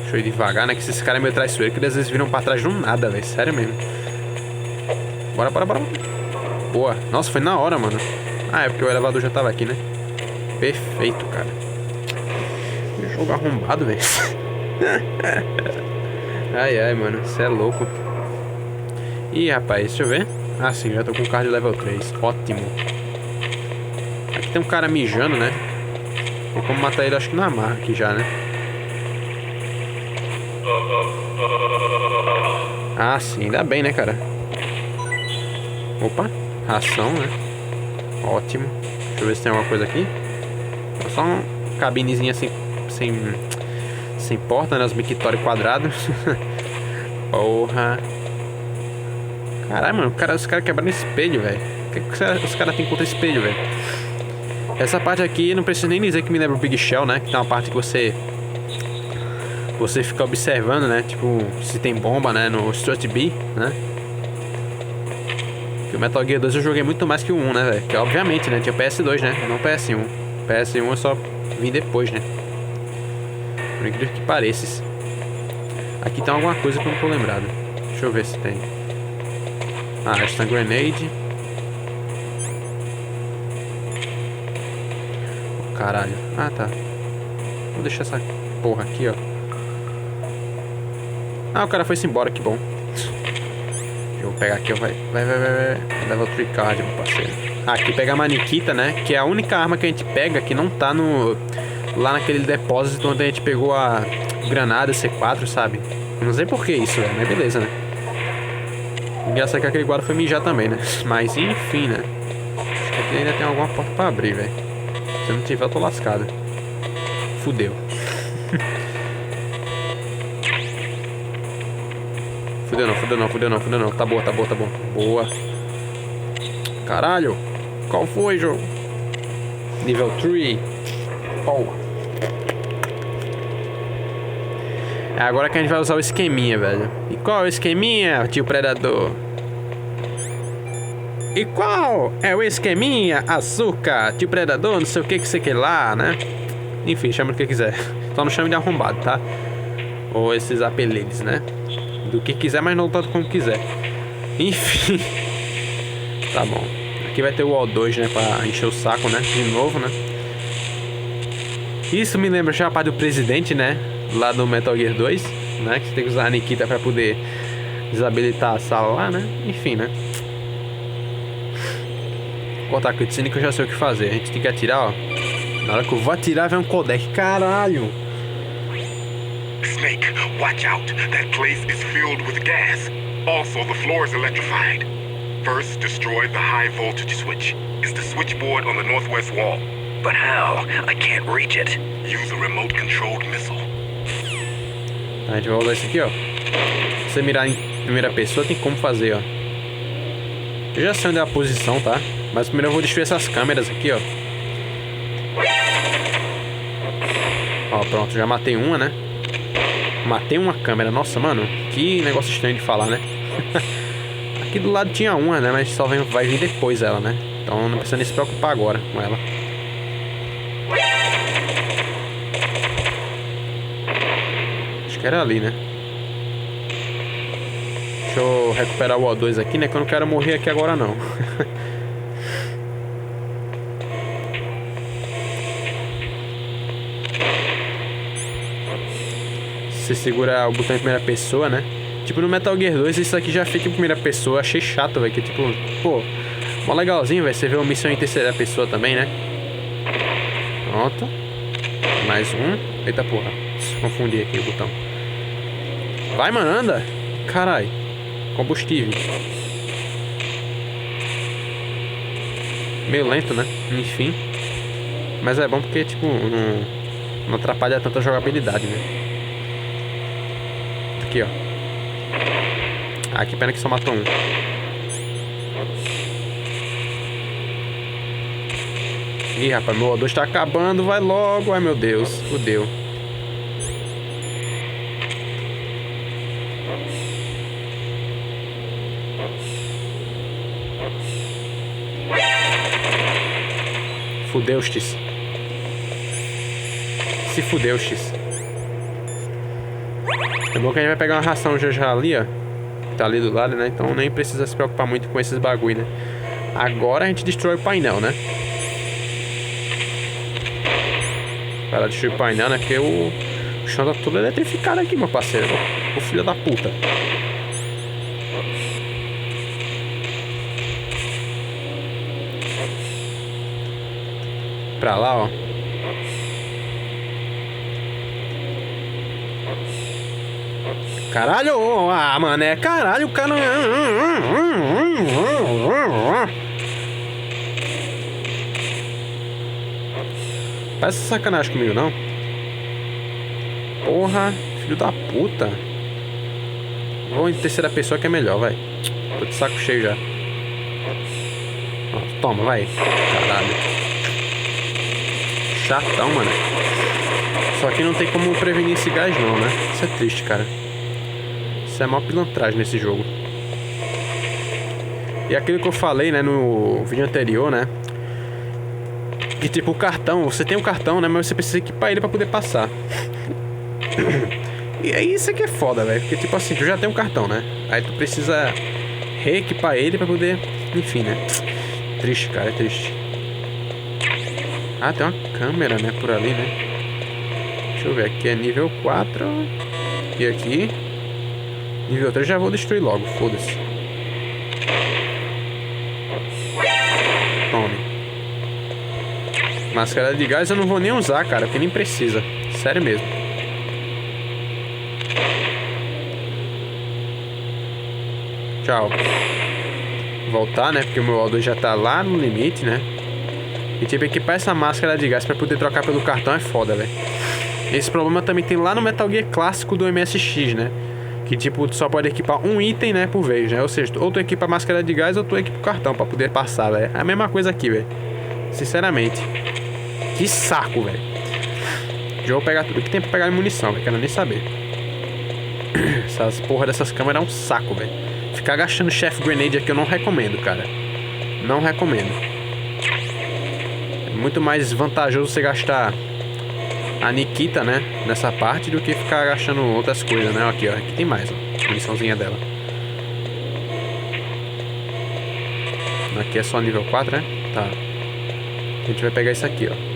Deixa eu ir devagar, né? Que esses caras é meio traiçoeiro, que às vezes viram pra trás do nada, velho. Sério mesmo. Bora, bora, bora. Boa. Nossa, foi na hora, mano. Ah, é porque o elevador já tava aqui, né? Perfeito, cara. Jogo arrombado, velho. Ai, mano. Você é louco. Ih, rapaz, deixa eu ver. Ah, sim, já tô com o card de level 3. Ótimo. Aqui tem um cara mijando, né? Tem como matar ele, acho que na marra aqui já, né? Ah, sim, ainda bem, né, cara? Opa, ração, né? Ótimo. Deixa eu ver se tem alguma coisa aqui. Só uma cabinezinha assim, sem porta, né? Os mictórios quadrados. Porra. Caralho, mano, os caras quebraram espelho, velho. O que os caras têm contra espelho, velho? Essa parte aqui, não preciso nem dizer que me lembra o Big Shell, né? Que tem uma parte que você fica observando, né? Tipo, se tem bomba, né? No Strut B, né? Que o Metal Gear 2 eu joguei muito mais que o 1, né, velho? Que obviamente, né? Tinha PS2, né? Não PS1. PS1 eu só vim depois, né? Por incrível que pareça. Aqui tem alguma coisa que eu não tô lembrado. Deixa eu ver se tem. Ah, Stun Grenade. Oh, caralho. Ah, tá. Vou deixar essa porra aqui, ó. Ah, o cara foi-se embora, que bom. Eu vou pegar aqui, ó. Vai. Level 3 card, meu parceiro. Ah, aqui pega a Maniquita, né? Que é a única arma que a gente pega que não tá no... Lá naquele depósito onde a gente pegou a granada C4, sabe? Não sei por que isso, velho. Mas beleza, né? Engraçado que aquele guarda foi mijar também, né? Mas enfim, né? Acho que aqui ainda tem alguma porta pra abrir, velho. Se não tiver, eu tô lascado. Fudeu. Fudeu não. Tá boa. Boa. Caralho. Qual foi, jogo? Nível 3. Oh. É agora que a gente vai usar o esqueminha, velho. E qual é o esqueminha, tio Predador? E qual é o esqueminha, açúcar, tio Predador, não sei o que você quer lá, né? Enfim, chama do que quiser. Só não chame de arrombado, tá? Ou esses apelidos, né? Do que quiser, mas não tanto como quiser. Enfim. Tá bom. Aqui vai ter o O2, né? Pra encher o saco, né? De novo, né? Isso me lembra já a parte do presidente, né? Lá do Metal Gear 2, né? Que você tem que usar a Nikita pra poder desabilitar a sala lá, né? Enfim, né? Vou cortar a cutscene que eu já sei o que fazer. A gente tem que atirar, ó. Na hora que eu vou atirar, vem um codec. Caralho! Snake, watch out. That place is filled with gas. Also, the floor is electrified. First, destroy the high voltage switch. It's the switchboard on the northwest wall. But how? I can't reach it. Use a remote-controlled missile. A gente vai usar isso aqui, ó. Se você mirar em primeira pessoa, tem como fazer, ó. Eu já sei onde é a posição, tá? Mas primeiro eu vou destruir essas câmeras aqui, ó. Ó, pronto, já matei uma, né? Matei uma câmera. Nossa, mano, que negócio estranho de falar, né? Aqui do lado tinha uma, né? Mas só vai vir depois ela, né? Então não precisa nem se preocupar agora com ela. Acho que era ali, né? Deixa eu recuperar o O2 aqui, né? Que eu não quero morrer aqui agora, não. Você segura o botão em primeira pessoa, né? Tipo no Metal Gear 2, isso aqui já fica em primeira pessoa. Achei chato, velho. Que tipo, pô, mó legalzinho, velho. Você vê uma missão em terceira pessoa também, né? Pronto. Mais um. Eita porra. Confundi aqui o botão. Vai, mano, anda. Carai. Combustível. Meio lento, né? Enfim. Mas é bom porque, tipo, não atrapalha tanto a jogabilidade, né? Aqui, ó. Ah, que pena que só matou um. Ih, rapaz, meu O2 tá acabando. Vai logo. Ai, meu Deus. Fudeu. Fudeu-stes. Se fudeu-stes. É bom que a gente vai pegar uma ração já ali, ó. Tá ali do lado, né? Então nem precisa se preocupar muito com esses bagulho, né? Agora a gente destrói o painel, né? Para destruir o painel, né? Porque o chão tá todo eletrificado aqui, meu parceiro. O filho da puta. Pra lá, ó. Caralho! Ah, mano, é caralho, o cara... Faz essa sacanagem comigo, não? Porra, filho da puta. Vou em terceira pessoa que é melhor, vai. Tô de saco cheio já. Ó, toma, vai. Caralho. Chatão, mano. Só que não tem como prevenir esse gás não, né? Isso é triste, cara. Isso é mó pilantragem nesse jogo. E aquilo que eu falei, né, no vídeo anterior, né? Que tipo, o cartão, você tem um cartão, né? Mas você precisa equipar ele pra poder passar. E é isso que é foda, velho. Porque tipo assim, tu já tem um cartão, né? Aí tu precisa reequipar ele pra poder... Enfim, né? Triste, cara, é triste. Ah, tem uma câmera, né? Por ali, né? Deixa eu ver, aqui é nível 4. E aqui nível 3 já vou destruir logo, foda-se. Tome. Máscara de gás eu não vou nem usar, cara, porque nem precisa. Sério mesmo. Tchau. Voltar, né? Porque o meu O2 já tá lá no limite, né? E tipo, equipar essa máscara de gás pra poder trocar pelo cartão é foda, velho. Esse problema também tem lá no Metal Gear clássico do MSX, né? Que tipo, tu só pode equipar um item, né, por vez, né? Ou seja, ou tu equipa a máscara de gás ou tu equipa o cartão pra poder passar, velho. É a mesma coisa aqui, velho. Sinceramente. Que saco, velho. Já vou pegar tudo que tem pra pegar munição, velho. Quero nem saber. Essas porra dessas câmeras é um saco, velho. Ficar gastando Chef Grenade aqui eu não recomendo, cara. Não recomendo. É muito mais vantajoso você gastar a Nikita, né, nessa parte, do que ficar gastando outras coisas, né? Aqui, ó. Aqui tem mais, ó. Muniçãozinha dela. Aqui é só nível 4, né? Tá. A gente vai pegar isso aqui, ó.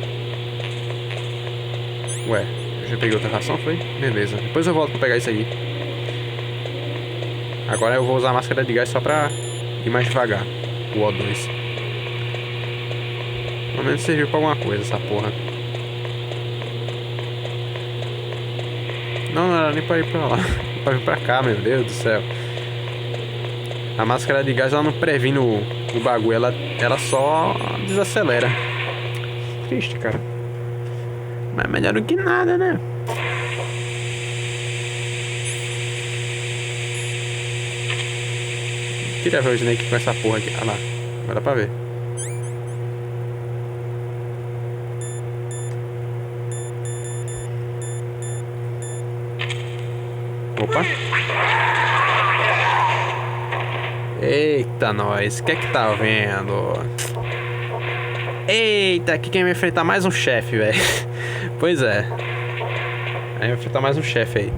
Ué, eu já peguei outra ração, foi? Beleza. Depois eu volto pra pegar isso aqui. Agora eu vou usar a máscara de gás só pra ir mais devagar. O O2. Pelo menos serviu pra alguma coisa essa porra. Não era nem pra ir pra lá. Pra vir pra cá, meu Deus do céu. A máscara de gás ela não previne o bagulho. Ela só desacelera. Triste, cara. Mas melhor do que nada, né? Queria ver o Snake com essa porra aqui. Ah lá. Vai dar pra ver. Opa. Eita, nós. O que é que tá vendo? Eita, aqui quem vai enfrentar mais um chefe, velho. Pois é. Aí vai enfrentar mais um chefe aí.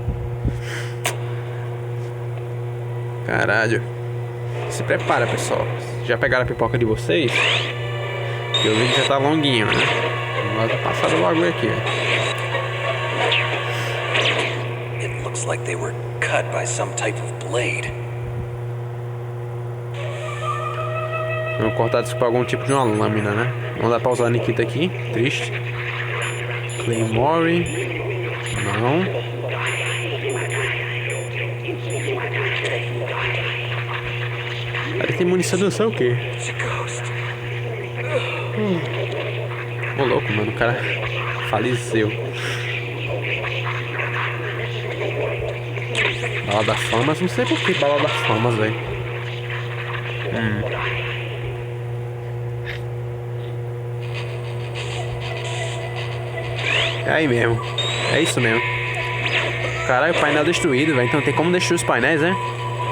Caralho. Se prepara, pessoal. Já pegaram a pipoca de vocês? Porque o vídeo já tá longuinho, né? Vamos dar passada o bagulho aqui, velho. It looks like they were cut by some type of blade. Vamos cortar isso com algum tipo de uma lâmina, né? Vamos dar pra usar a Nikita aqui. Triste. Claymore. Não. Ele tem munição do céu o quê? Ô louco, mano. O cara faleceu. Bala da Famas. Não sei por que Bala da Famas, velho. É aí mesmo. É isso mesmo. Caralho, o painel destruído, velho. Então tem como destruir os painéis, né?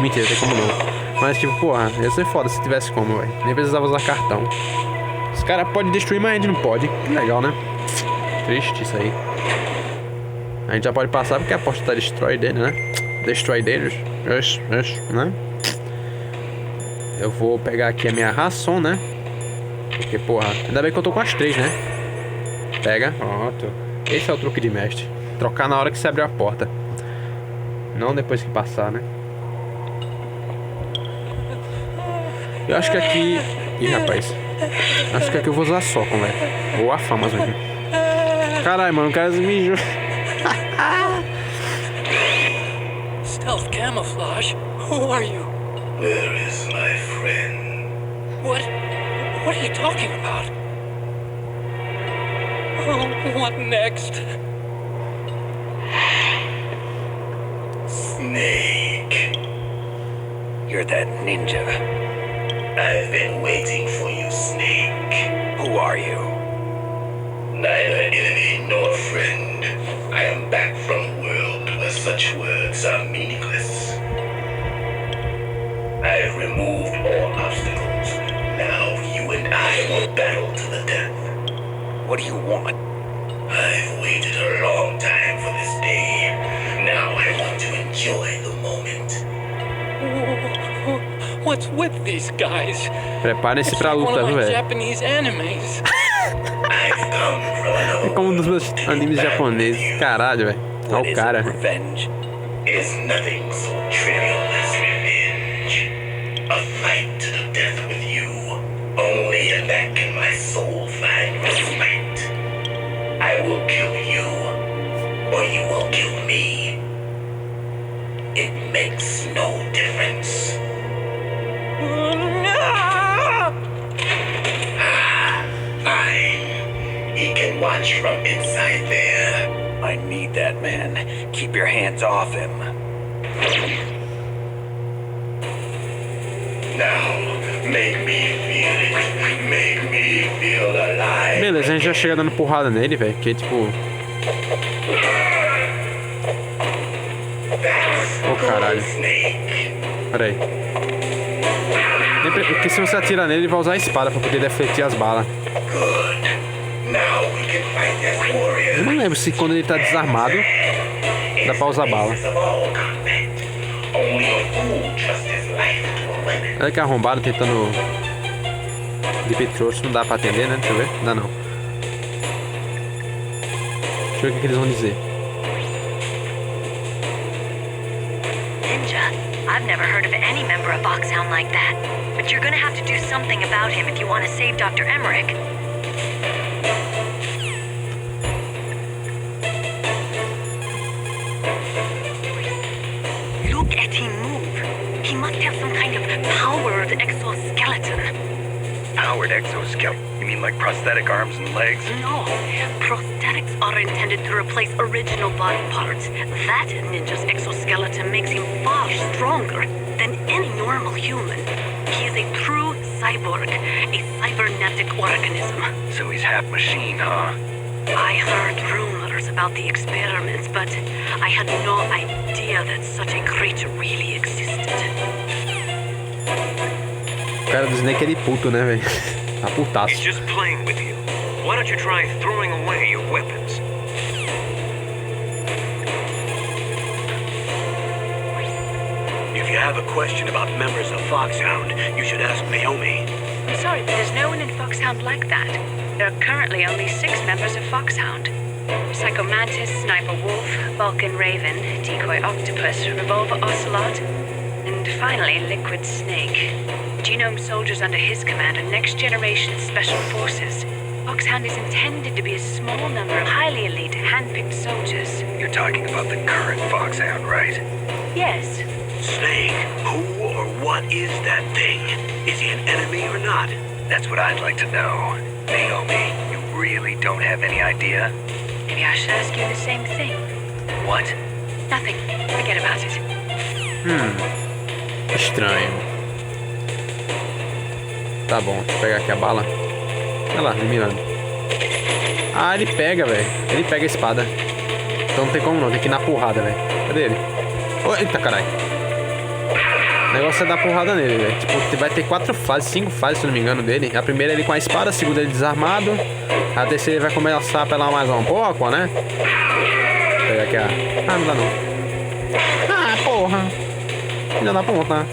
Mentira, tem como não. Mas tipo, porra, ia ser foda se tivesse como, velho. Nem precisava usar cartão. Os caras podem destruir, mas a gente não pode. Legal, né? Triste isso aí. A gente já pode passar porque a porta tá destroyed, né? Destroyed, né? Eu vou pegar aqui a minha ração, né? Porque, porra, ainda bem que eu tô com as 3, né? Pega, pronto. Esse é o truque de mestre. Trocar na hora que você abre a porta. Não depois que passar, né? Eu acho que aqui... Ih, rapaz. Acho que aqui eu vou usar socom, velho. Ou a famas mesmo. Caralho, mano, o cara mijou. Stealth camouflage? Who are you? Where is my friend? What are you talking about? Oh, what next? Snake. You're that ninja. I've been waiting for you, Snake. Who are you? Neither enemy nor friend. I am back from a world where such words are meaningless. I've removed all obstacles. Now you and I will battle to the death. What do you want? I've waited a long time for this day. Now I want to enjoy the moment. What's with these guys? Preparem-se pra One luta, of viu, my velho? Japanese animes. I've come from É another como um dos meus animes japoneses. Caralho, velho. Olha What o is cara. it, revenge? is nothing so trivial as revenge. A fight to the death with you. Only in that can my soul find respite. I will kill you, or you will kill me. It makes no difference. Fine. He can watch from inside there. I need that man. Keep your hands off him. Now, make me feel it. Make me feel alive. Beleza, a gente já chega dando porrada nele, velho. Que tipo. Oh, caralho. Snake. Pera aí. Porque se você atira nele, ele vai usar a espada pra poder defletir as balas. Good. Now we can fight as warriors. Eu não lembro se quando ele tá desarmado dá pra usar bala. Of all combat. Only a fool trusts his life to a weapon. Olha que arrombado tentando. De Petros, não dá pra atender, né? Deixa eu ver. Não dá não. Deixa eu ver o que eles vão dizer. Ninja, I've never heard of any member of Foxhound like that. But you're gonna have to do something about him if you want to save Dr. Emmerich. Look at him move. He must have some kind of powered exoskeleton. Powered exoskeleton? You mean like prosthetic arms and legs? No, prosthetics are intended to replace original body parts. That ninja's exoskeleton makes him far stronger than any normal human. He is a true cyborg, a cybernetic organism. So he's half machine, huh? I heard rumors about the experiments, but I had no idea that such a creature really existed. O cara do Snake é de puto, né, velho? Tá He's putaço. just playing with you. Why don't you try throwing away your weapons? If you have a question about members of Foxhound, you should ask Naomi. I'm sorry, but there's no one in Foxhound like that. There are currently only 6 members of Foxhound. Psycho Mantis, Sniper Wolf, Vulcan Raven, Decoy Octopus, Revolver Ocelot, and finally Liquid Snake. Genome soldiers under his command are next-generation special forces. Foxhound is intended to be a small number of highly elite, hand-picked soldiers. You're talking about the current Foxhound, right? Yes, Snake, who or what is that thing? Is he an enemy or not? That's what I'd like to know. Naomi, you really don't have any idea? maybe I should ask you the same thing. What? Nothing. Forget about it. Estranho. Tá bom, deixa eu pegar aqui a bala. Olha lá, me mirando. Ah, ele pega, velho. Ele pega a espada. Então não tem como não, tem que ir na porrada, velho. Cadê ele? Oh, eita, caralho. O negócio é dar porrada nele, velho. Tipo, vai ter 4 fases, 5 fases, se não me engano, dele. A primeira é ele com a espada, a segunda ele desarmado. A terceira ele vai começar a apelar mais um pouco, né? Vou pegar aqui a... Ah, não dá não. Ah, porra. Filha da puta.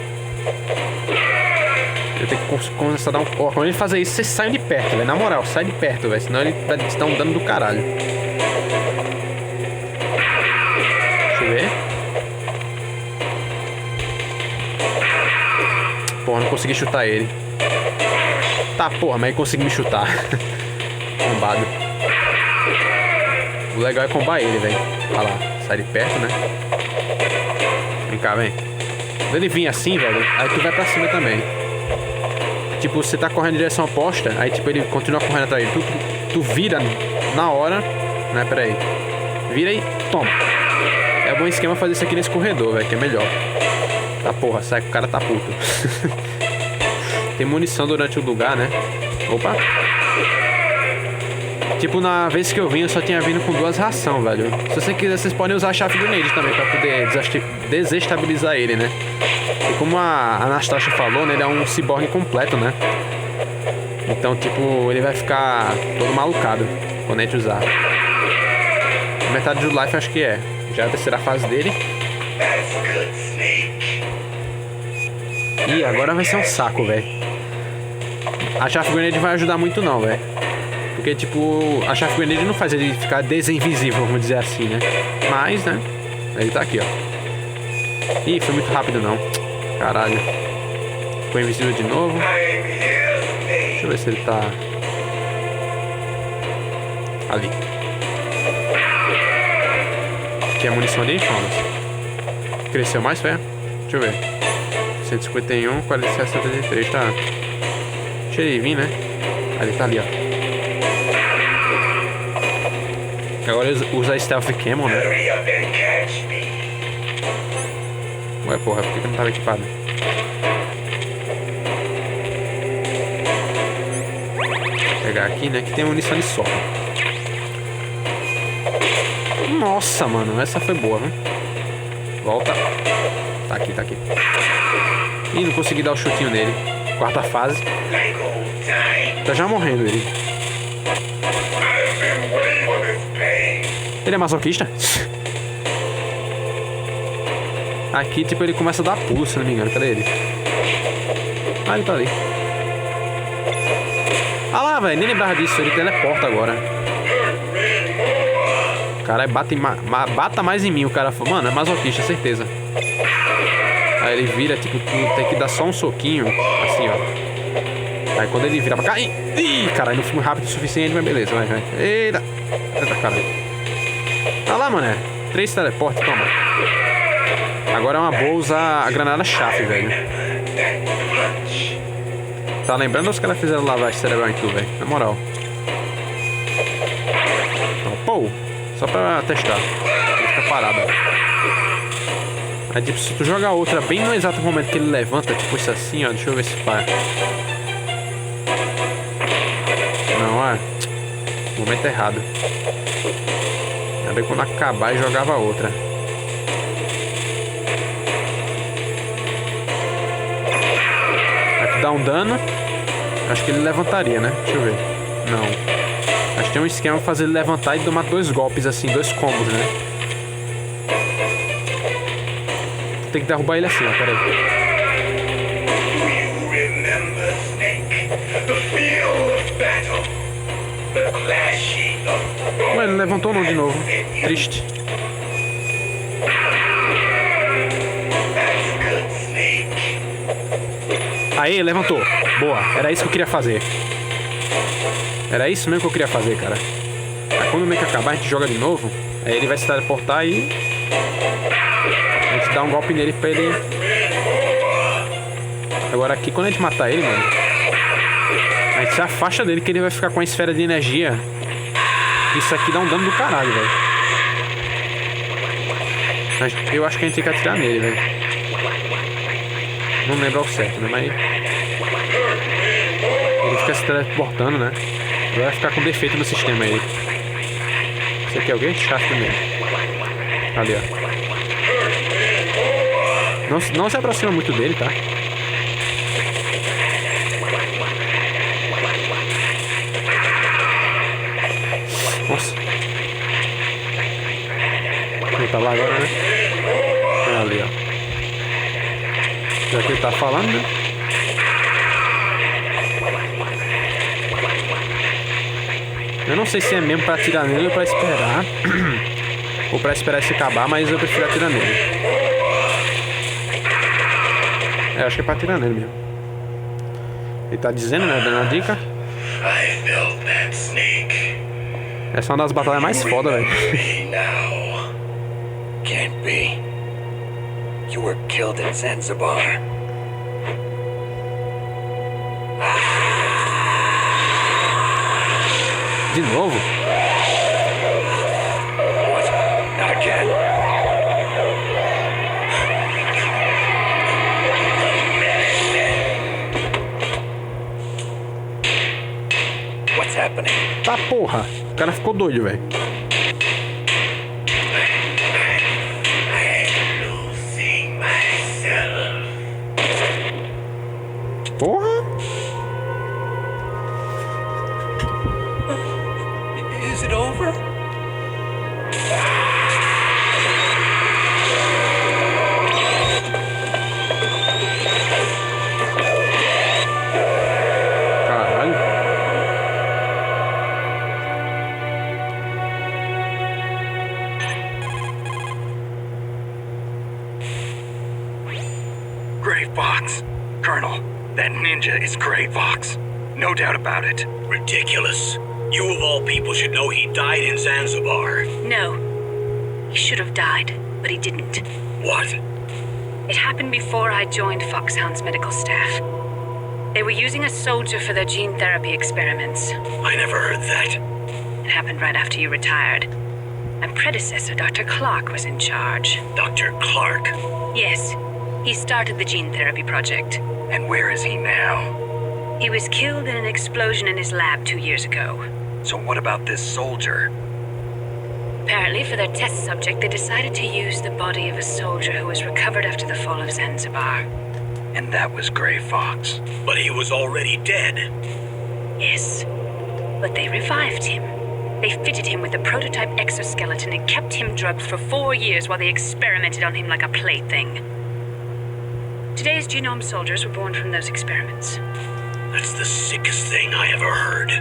Eu tenho que começar a dar um... Ó, quando ele fazer isso, vocês saem de perto, velho. Na moral, sai de perto, velho. Senão ele vai te dar um dano do caralho. consegui chutar ele. Tá, porra, mas ele conseguiu me chutar. Combado. O legal é combar ele, velho. Olha lá, sai de perto, né? Vem cá, vem. Quando ele vir assim, velho, aí tu vai pra cima também. Tipo, você tá correndo em direção oposta, aí tipo, ele continua correndo atrás dele. Tu vira na hora, né? Pera aí. Vira e toma. É um bom esquema fazer isso aqui nesse corredor, velho, que é melhor. Tá, porra, sai que o cara tá puto. Tem munição durante o lugar, né? Opa. Tipo, na vez que eu vim, eu só tinha vindo com 2 ração, velho. Se você quiser, vocês podem usar a chave do Nade também pra poder desestabilizar ele, né? E como a Anastasia falou, né? Ele é um ciborgue completo, né? Então, tipo, ele vai ficar todo malucado quando a gente usar. Metade do life acho que é. Já é a terceira fase dele. Ih, agora vai ser um saco, velho. A Chaff Grenade vai ajudar muito não, velho. Porque, tipo, a Chaff Grenade não faz ele ficar desinvisível, vamos dizer assim, né? Mas, né? Ele tá aqui, ó. Ih, foi muito rápido não. Caralho. Ficou invisível de novo. Deixa eu ver se ele tá... ali. Tinha munição ali, vamos. Cresceu mais, velho? Deixa eu ver. 151, 47, 73, tá. Deixa ele vir, né? Ele tá ali, ó. Agora usa Stealth Camel, né? Ué, porra, por que eu não tava equipado? Vou pegar aqui, né? Que tem munição de soco. Nossa, mano, essa foi boa, né? Volta. Tá aqui, tá aqui. Ih, não consegui dar o chutinho nele. Quarta fase. Tá já morrendo ele. Ele é masoquista? Aqui, tipo, ele começa a dar pulo, se não me engano. Cadê ele? Ah, ele tá ali. Ah lá, velho. Nem lembrava disso. Ele teleporta agora. Caralho, bata mais em mim. O cara falou, mano, é masoquista, certeza. Aí ele vira, tipo, tu tem que dar só um soquinho. Assim, ó. Aí quando ele vira pra cá... Ih, caralho, não fui rápido o suficiente, mas beleza, vai. Eita. Eita, caralho. Tá lá, mané. 3 teleportes, toma. Agora é uma boa usar a granada chafe, velho. Tá lembrando os caras fizeram lavagem cerebral em tu, velho? Na moral. Então, pô. Só pra testar. Ele fica parado, ó. Aí, tipo, se tu jogar outra bem no exato momento que ele levanta, tipo isso assim, ó. Deixa eu ver se faz. Não, é. Momento errado. Aí quando acabar, eu jogava outra. Aí tu dá um dano. Acho que ele levantaria, né? Deixa eu ver. Não. Acho que tem um esquema pra fazer ele levantar e tomar 2 golpes assim, 2 combos, né? Tem que derrubar ele assim, ó. Pera aí. Ué, ele levantou não de novo. Triste. Aí, levantou. Boa, era isso que eu queria fazer. Era isso mesmo que eu queria fazer, cara. Aí quando o meio que acabar, a gente joga de novo. Aí ele vai se teleportar e... a gente dá um golpe nele pra ele... Agora aqui, quando a gente matar ele, mano... a gente se afasta dele, que ele vai ficar com a esfera de energia. Isso aqui dá um dano do caralho, velho. Eu acho que a gente tem que atirar nele, velho. Não lembro ao certo, né? Mas... ele fica se teleportando, né? Agora vai ficar com defeito no sistema aí. Isso aqui é alguém? Chato mesmo. Ali, ó. Não se aproxima muito dele, tá? Nossa. Ele tá lá agora, né? É ali, ó. Já que ele tá falando, né? Eu não sei se é mesmo pra atirar nele ou pra esperar. Ou pra esperar isso acabar, mas eu prefiro atirar nele. É, acho que é pra atirar nele mesmo. Ele tá dizendo, né? Dando a dica. I felt that snake. Essa é uma das batalhas mais foda, velho. Me now. Can't be. You were killed in Zanzibar. De novo? What? Not again. What's happening? Tá porra. O cara ficou doido, velho. Losing myself. Porra. Is it over? Caralho. Gray Fox. Colonel, that ninja is Gray Fox. No doubt about it. Ridiculous. You of all people should know he died in Zanzibar. No. He should have died, but he didn't. What? It happened before I joined Foxhound's medical staff. They were using a soldier for their gene therapy experiments. I never heard that. It happened right after you retired. My predecessor, Dr. Clark, was in charge. Dr. Clark. Yes, he started the gene therapy project. And where is he now? He was killed in an explosion in his lab 2 years ago. So what about this soldier? Apparently, for their test subject, they decided to use the body of a soldier who was recovered after the fall of Zanzibar. And that was Gray Fox. But he was already dead. Yes, but they revived him. They fitted him with the prototype exoskeleton and kept him drugged for 4 years while they experimented on him like a plaything. Today's genome soldiers were born from those experiments. That's the sickest thing I ever heard.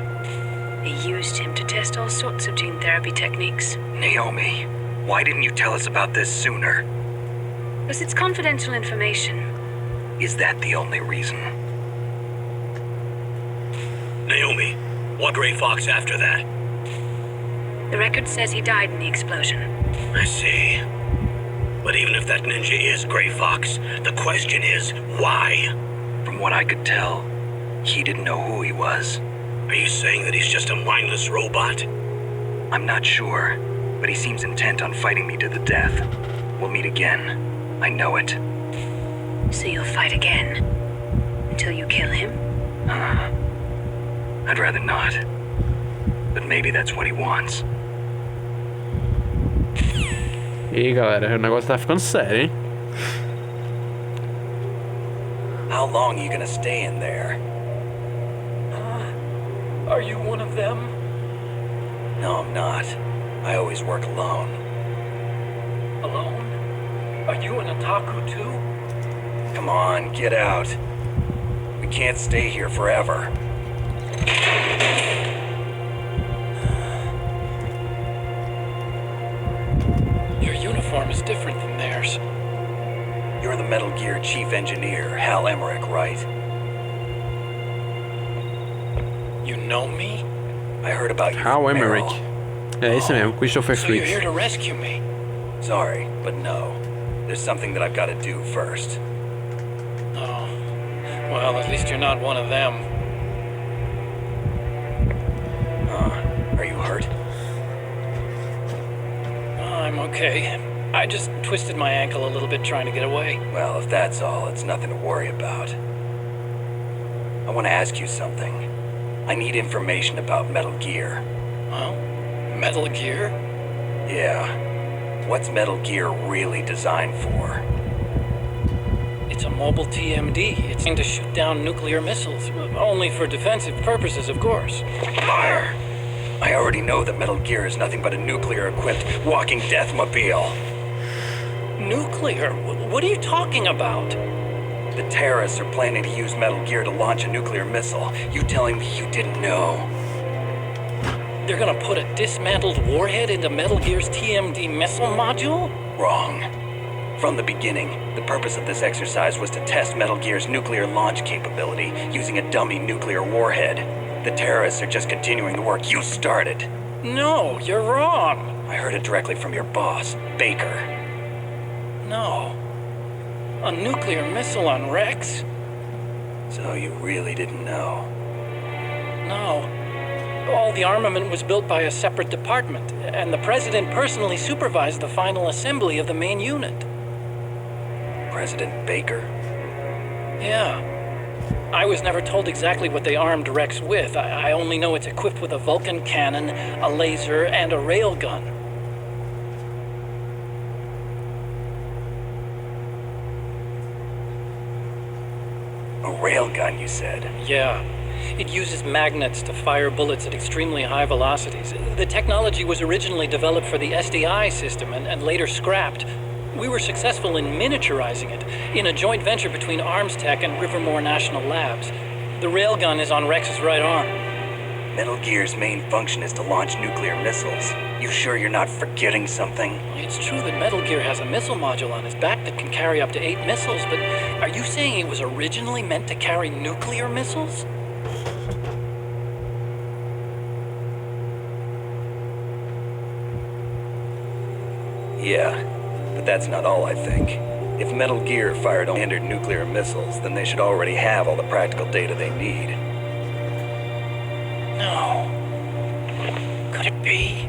They used him to test all sorts of gene therapy techniques. Naomi, why didn't you tell us about this sooner? Because it's confidential information. Is that the only reason? Naomi, what Gray Fox after that? The record says he died in the explosion. I see. But even if that ninja is Gray Fox, the question is, why? From what I could tell, he didn't know who he was. Are you saying that he's just a mindless robot? I'm not sure, but he seems intent on fighting me to the death. We'll meet again. I know it. So you'll fight again? Until you kill him? I'd rather not. But maybe that's what he wants. E aí, galera, o negócio tá ficando sério, hein? How long are you gonna stay in there? Are you one of them? No, I'm not. I always work alone. Alone? Are you an otaku too? Come on, get out. We can't stay here forever. Your uniform is different than theirs. You're the Metal Gear chief engineer, Hal Emmerich, right? You know me? I heard about you Hal from Emmerich. Meryl. É esse mesmo, Christopher So you're Freaks. here to rescue me? Sorry, but no. There's something that I've got to do first. Oh. Well, at least you're not one of them. Are you hurt? I'm okay. I just twisted my ankle a little bit trying to get away. Well, if that's all, it's nothing to worry about. I want to ask you something. I need information about Metal Gear. Well, Metal Gear? Yeah. What's Metal Gear really designed for? It's a mobile TMD. It's aimed to shoot down nuclear missiles. Only for defensive purposes, of course. Fire! I already know that Metal Gear is nothing but a nuclear-equipped walking deathmobile. Nuclear? What are you talking about? The terrorists are planning to use Metal Gear to launch a nuclear missile. You telling me you didn't know? They're gonna put a dismantled warhead into Metal Gear's TMD missile module? Wrong. From the beginning, the purpose of this exercise was to test Metal Gear's nuclear launch capability using a dummy nuclear warhead. The terrorists are just continuing the work you started. No, you're wrong. I heard it directly from your boss, Baker. No. A nuclear missile on Rex? So you really didn't know? No. All the armament was built by a separate department, and the president personally supervised the final assembly of the main unit. President Baker? Yeah. I was never told exactly what they armed Rex with. I only know it's equipped with a Vulcan cannon, a laser, and a railgun. A railgun, you said? Yeah. It uses magnets to fire bullets at extremely high velocities. The technology was originally developed for the SDI system and later scrapped. We were successful in miniaturizing it in a joint venture between ArmsTech and Rivermore National Labs. The railgun is on Rex's right arm. Metal Gear's main function is to launch nuclear missiles. You sure you're not forgetting something? It's true that Metal Gear has a missile module on his back that can carry up to 8 missiles, but are you saying it was originally meant to carry nuclear missiles? Yeah, but that's not all, I think. If Metal Gear fired standard nuclear missiles, then they should already have all the practical data they need. No. Could it be?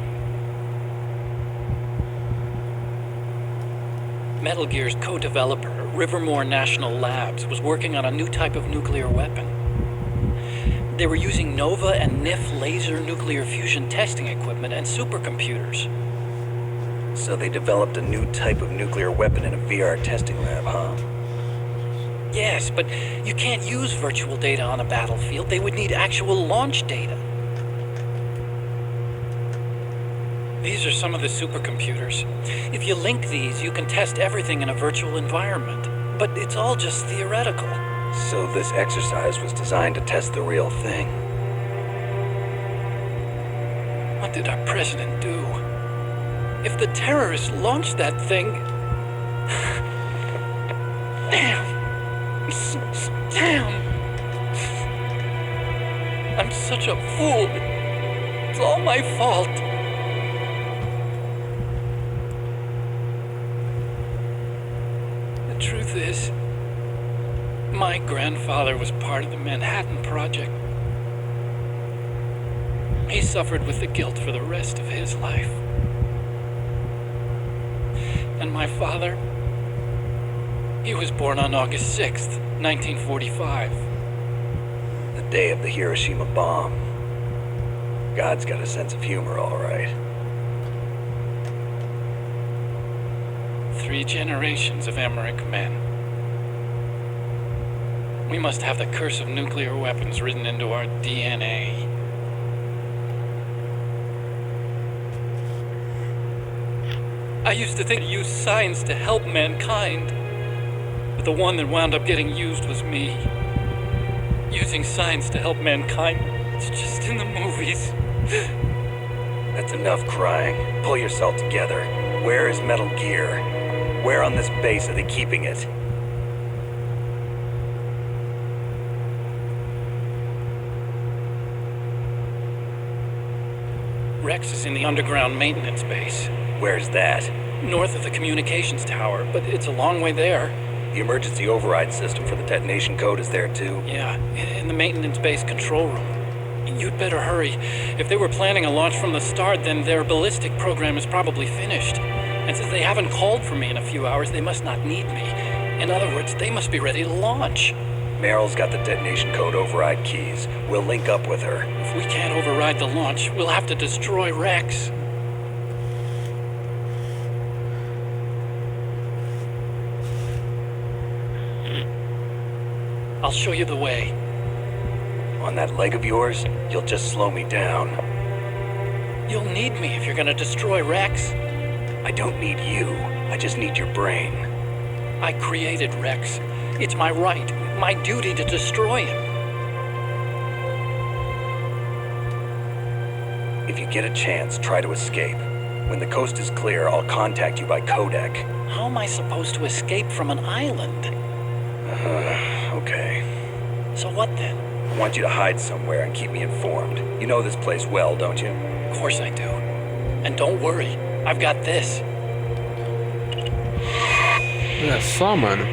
Metal Gear's co-developer, Rivermore National Labs, was working on a new type of nuclear weapon. They were using NOVA and NIF laser nuclear fusion testing equipment and supercomputers. So they developed a new type of nuclear weapon in a VR testing lab, huh? Yes, but you can't use virtual data on a battlefield. They would need actual launch data. These are some of the supercomputers. If you link these, you can test everything in a virtual environment. But it's all just theoretical. So this exercise was designed to test the real thing. What did our president do? If the terrorists launched that thing... Damn! Damn! I'm such a fool. It's all my fault. The truth is, my grandfather was part of the Manhattan Project. He suffered with the guilt for the rest of his life. And my father, he was born on August 6th, 1945. The day of the Hiroshima bomb. God's got a sense of humor, all right. 3 generations of Emmerich men. We must have the curse of nuclear weapons written into our DNA. I used to think I used science to help mankind, but the one that wound up getting used was me. Using science to help mankind, it's just in the movies. That's enough crying. Pull yourself together. Where is Metal Gear? Where on this base are they keeping it? Rex is in the underground maintenance base. Where's that? North of the communications tower, but it's a long way there. The emergency override system for the detonation code is there too? Yeah, in the maintenance base control room. You'd better hurry. If they were planning a launch from the start, then their ballistic program is probably finished. And since they haven't called for me in a few hours, they must not need me. In other words, they must be ready to launch. Meryl's got the detonation code override keys. We'll link up with her. If we can't override the launch, we'll have to destroy Rex. I'll show you the way. On that leg of yours, you'll just slow me down. You'll need me if you're gonna destroy Rex. I don't need you. I just need your brain. I created Rex. It's my right, my duty to destroy him. If you get a chance, try to escape. When the coast is clear, I'll contact you by codec. How am I supposed to escape from an island? Okay. So what then? I want you to hide somewhere and keep me informed. You know this place well, don't you? Of course I do. And don't worry, I've got this. Olha só, mano.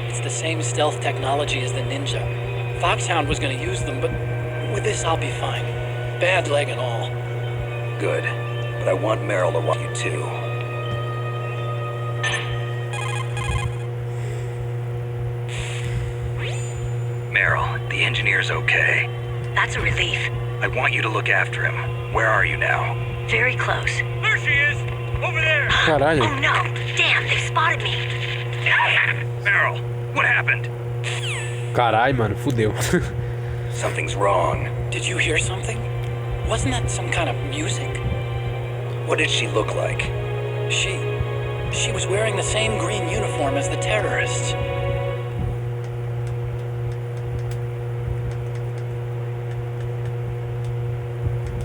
It's the same stealth technology as the Ninja. Foxhound was gonna use them, but with this I'll be fine. Bad leg and all. Good. But I want Meryl to watch you too. Meryl, the engineer's okay. That's a relief. I want you to look after him. Where are you now? Very close. There she is! Over there! Caralho. Oh no! Damn, they spotted me. Meryl, what happened? Caralho, mano, fudeu. Something's wrong. Did you hear something? Wasn't that some kind of music? What did she look like? She was wearing the same green uniform as the terrorists.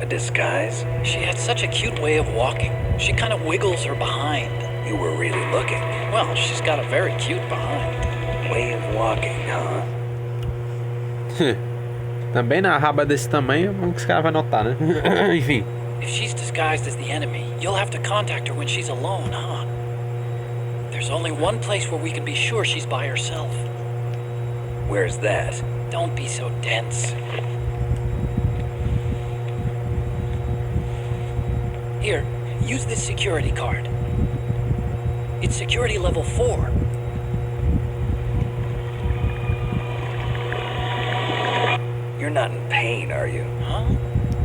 A disguise? She had such a cute way of walking. She kind of wiggles her behind. You were really looking. Well, she's got a very cute behind. Way of walking, huh? Também na raba desse tamanho, o que os caras vão notar, né? Enfim. If she's disguised as the enemy, you'll have to contact her when she's alone, huh? There's only one place where we can be sure she's by herself. Where's that? Don't be so dense. Here, use this security card. It's security level 4. You're not in pain, are you? Huh?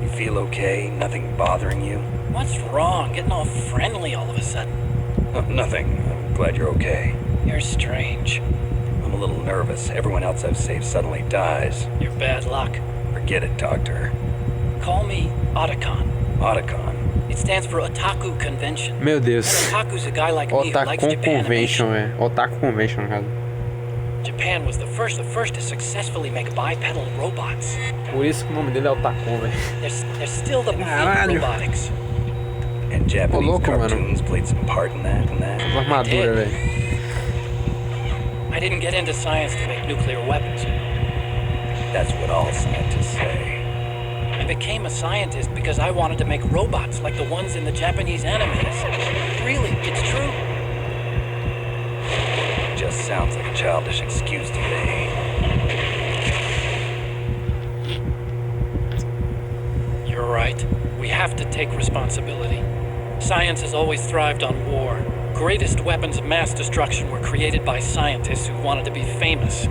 You feel okay? Nothing bothering you? What's wrong? Getting all friendly all of a sudden. Oh, nothing. I'm glad you're okay. You're strange. I'm a little nervous. Everyone else I've saved suddenly dies. You're bad luck. Forget it, Doctor. Call me Otacon. Otacon. It stands for Otaku Convention. Meu Deus. And Otaku's a guy like me who likes Otaku Japan Convention, animation. Otaku Convention, no caso. Japan was the first to successfully make bipedal robots. Por isso que o nome dele é Otaku, velho. There's still the Caralho. robotics. And Japanese louco, mano. cartoons played some part in that and that. Uma armadura, velho. I didn't get into science to make nuclear weapons. That's what all scientists say. I became a scientist because I wanted to make robots like the ones in the Japanese animes. Really, it's true. Just sounds like a childish excuse to me. You're right. We have to take responsibility. Science has always thrived on war. Greatest weapons of mass destruction were created by scientists who wanted to be famous.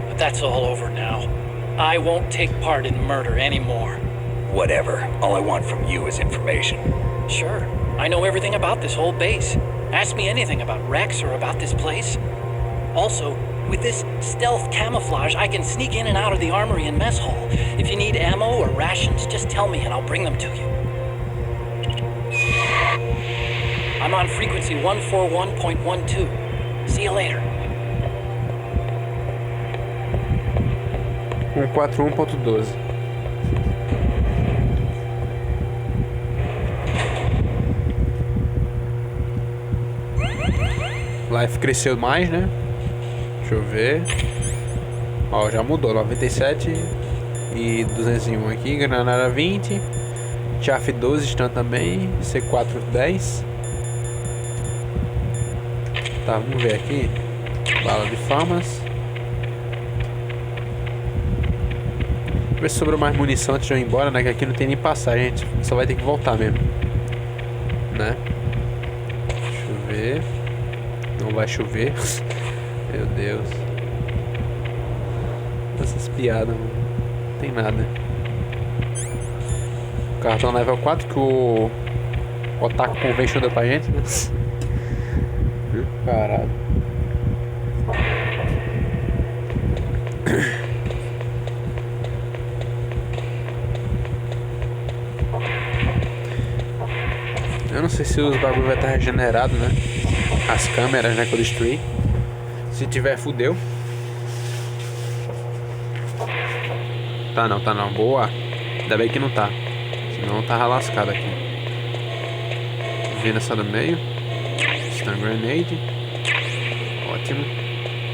But that's all over now. I won't take part in murder anymore. Whatever. All I want from you is information. Sure. I know everything about this whole base. Ask me anything about Rex or about this place. Also, with this stealth camouflage, I can sneak in and out of the armory and mess hall. If you need ammo or rations, just tell me and I'll bring them to you. I'm on frequency 141.12. See you later. 141.12. Life cresceu mais, né? Deixa eu ver. Ó, já mudou. 97 e 201 aqui. Granada 20. Chaff 12 estão também. C4 10. Tá, vamos ver aqui. Bala de famas. Vamos ver se sobrou mais munição antes de eu ir embora, né? Que aqui não tem nem passagem, a gente só vai ter que voltar mesmo, né? Deixa eu ver. Não vai chover. Meu Deus. Essas piadas, mano. Não tem nada. Cartão level 4 que o Otaku Convention deu pra gente, né? Caralho. Eu não sei se os bagulho vai estar regenerado, né? As câmeras, né, que eu destruí. Se tiver, fudeu. Tá não, boa. Ainda bem que não tá. Senão tava lascado aqui. Vem nessa do meio. Stun Grenade. Ótimo.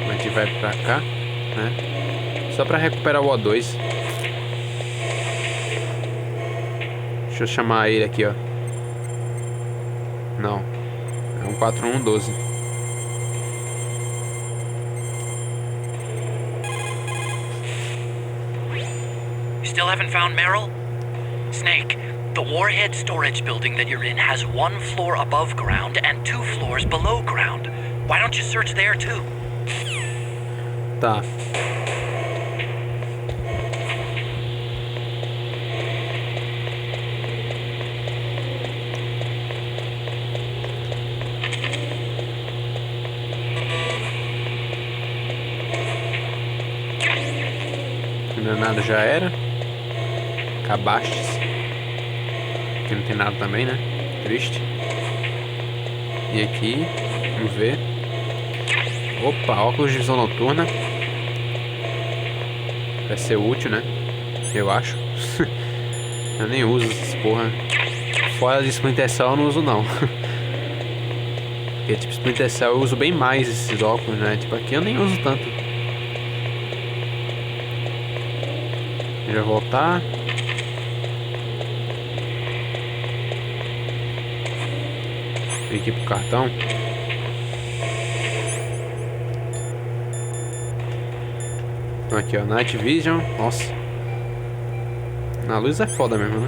A gente vai pra cá, né? Só pra recuperar o O2. Deixa eu chamar ele aqui, ó. Não. É um 4-1-12. You still haven't found Meryl? Snake, the warhead storage building that you're in has 1 floor above ground and 2 floors below ground. Why don't you search there too? Tá. Nada já era. Acabaste-se. Aqui não tem nada também, né? Triste. E aqui, vamos ver. Opa, óculos de visão noturna. Vai ser útil, né? Eu acho. Eu nem uso essas porra. Fora de Splinter Cell eu não uso não. Porque tipo, Splinter Cell eu uso bem mais esses óculos, né? Tipo, aqui eu nem uso tanto. Já voltar. Vem aqui pro cartão. Aqui, ó, Night Vision. Nossa. Na luz é foda mesmo, né?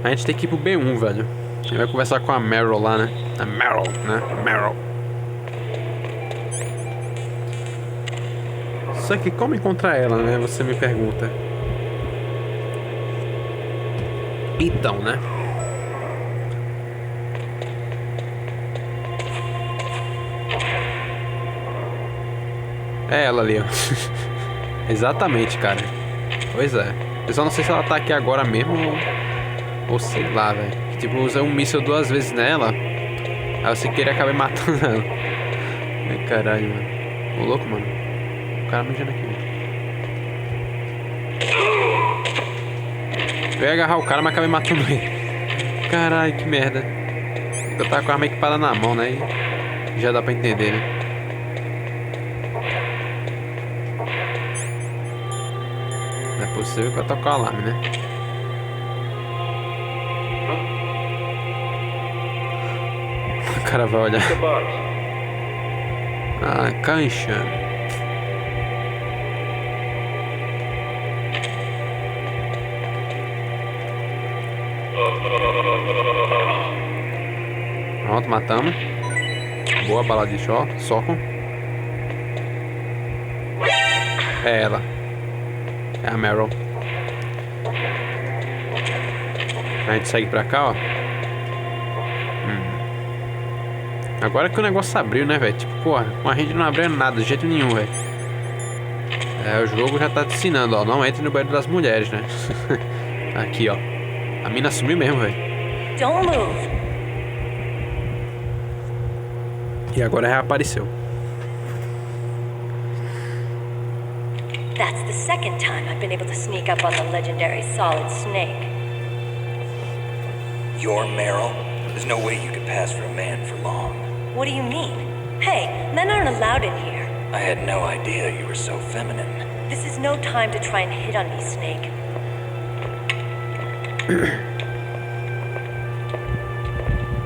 A gente tem que ir pro B1, velho. A gente vai conversar com a Meryl lá, né? A Meryl, né? A Meryl. Só que como encontrar ela, né? Você me pergunta. Então, né? É ela ali, ó. Exatamente, cara. Pois é. Eu só não sei se ela tá aqui agora mesmo ou sei lá, velho. Tipo, usei um míssil 2 vezes nela. Aí eu sem querer acabei matando ela. Ai, caralho, mano. Ô, louco, mano. O cara mijando aqui. Eu ia agarrar o cara, mas acabei matando ele. Caralho, que merda. Eu tava com a arma equipada na mão, né? E já dá pra entender, né? Não é possível que vai tocar o alarme, né? O cara vai olhar. Ah, caixa. Pronto, matamos. Boa bala de soco. É ela. É a Meryl. A gente segue pra cá, ó. Agora que o negócio abriu, né, velho? Tipo, porra, com a gente não abriu nada, de jeito nenhum, velho. É, o jogo já tá te ensinando, ó. Não entre no banheiro das mulheres, né? Aqui, ó. A mina sumiu mesmo, velho. Don't move. E agora reapareceu. That's the second time I've been able to sneak up on the legendary Solid Snake. You're Meryl? There's no way you could pass for a man for long. What do you mean? Hey, men aren't allowed in here. I had no idea you were so feminine. This is no time to try and hit on me, Snake.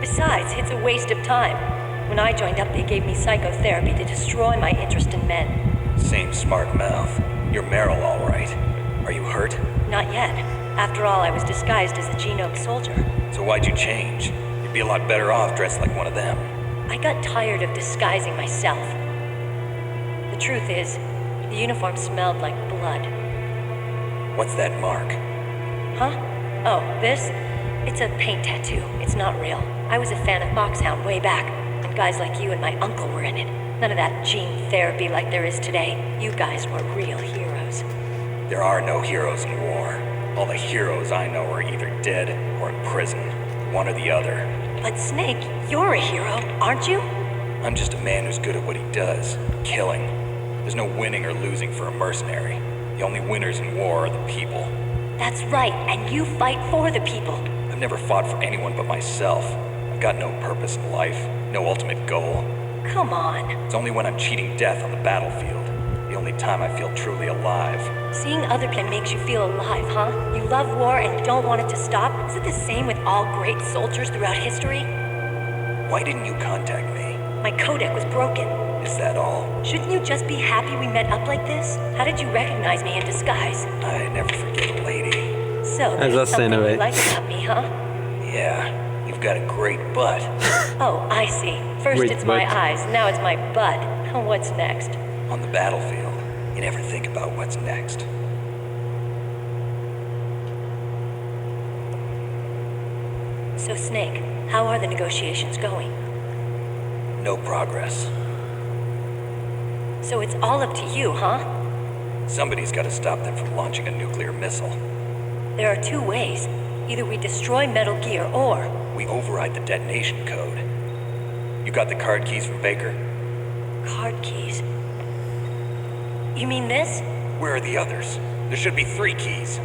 Besides, it's a waste of time. When I joined up, they gave me psychotherapy to destroy my interest in men. Same smart mouth. You're Meryl, all right. Are you hurt? Not yet. After all, I was disguised as a Genome soldier. So why'd you change? You'd be a lot better off dressed like one of them. I got tired of disguising myself. The truth is, the uniform smelled like blood. What's that mark? Huh? Oh, this? It's a paint tattoo. It's not real. I was a fan of Foxhound way back, and guys like you and my uncle were in it. None of that gene therapy like there is today. You guys were real heroes. There are no heroes in war. All the heroes I know are either dead or in prison. One or the other. But Snake, you're a hero, aren't you? I'm just a man who's good at what he does. Killing. There's no winning or losing for a mercenary. The only winners in war are the people. That's right, and you fight for the people. I've never fought for anyone but myself. I've got no purpose in life, no ultimate goal. Come on. It's only when I'm cheating death on the battlefield. The only time I feel truly alive. Seeing other people makes you feel alive, huh? You love war and don't want it to stop? Is it the same with all great soldiers throughout history? Why didn't you contact me? My codec was broken. Is that all? Shouldn't you just be happy we met up like this? How did you recognize me in disguise? I never forget a lady. So, As there's a something you Cinnamon. like about me, huh? Yeah, you've got a great butt. Oh, I see. First Great it's my butt. eyes, now it's my butt. What's next? On the battlefield, you never think about what's next. So, Snake, how are the negotiations going? No progress. So it's all up to you, huh? Somebody's got to stop them from launching a nuclear missile. There are two ways. Either we destroy Metal Gear, or... We override the detonation code. You got the card keys from Baker? card keys. You mean this? Where are the others? There should be 3 keys.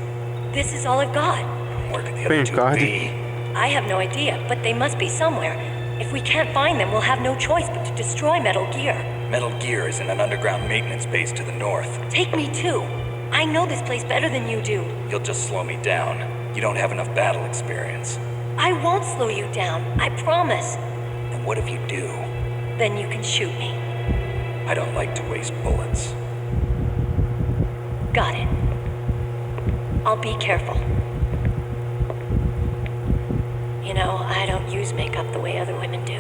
This is all I've got. Where could the other 2 card. be? I have no idea, but they must be somewhere. If we can't find them, we'll have no choice but to destroy Metal Gear. Metal Gear is in an underground maintenance base to the north. Take me too. I know this place better than you do. You'll just slow me down. You don't have enough battle experience. I won't slow you down, I promise. And what if you do? Then you can shoot me. I don't like to waste bullets. Got it. I'll be careful. You know, I don't use makeup the way other women do.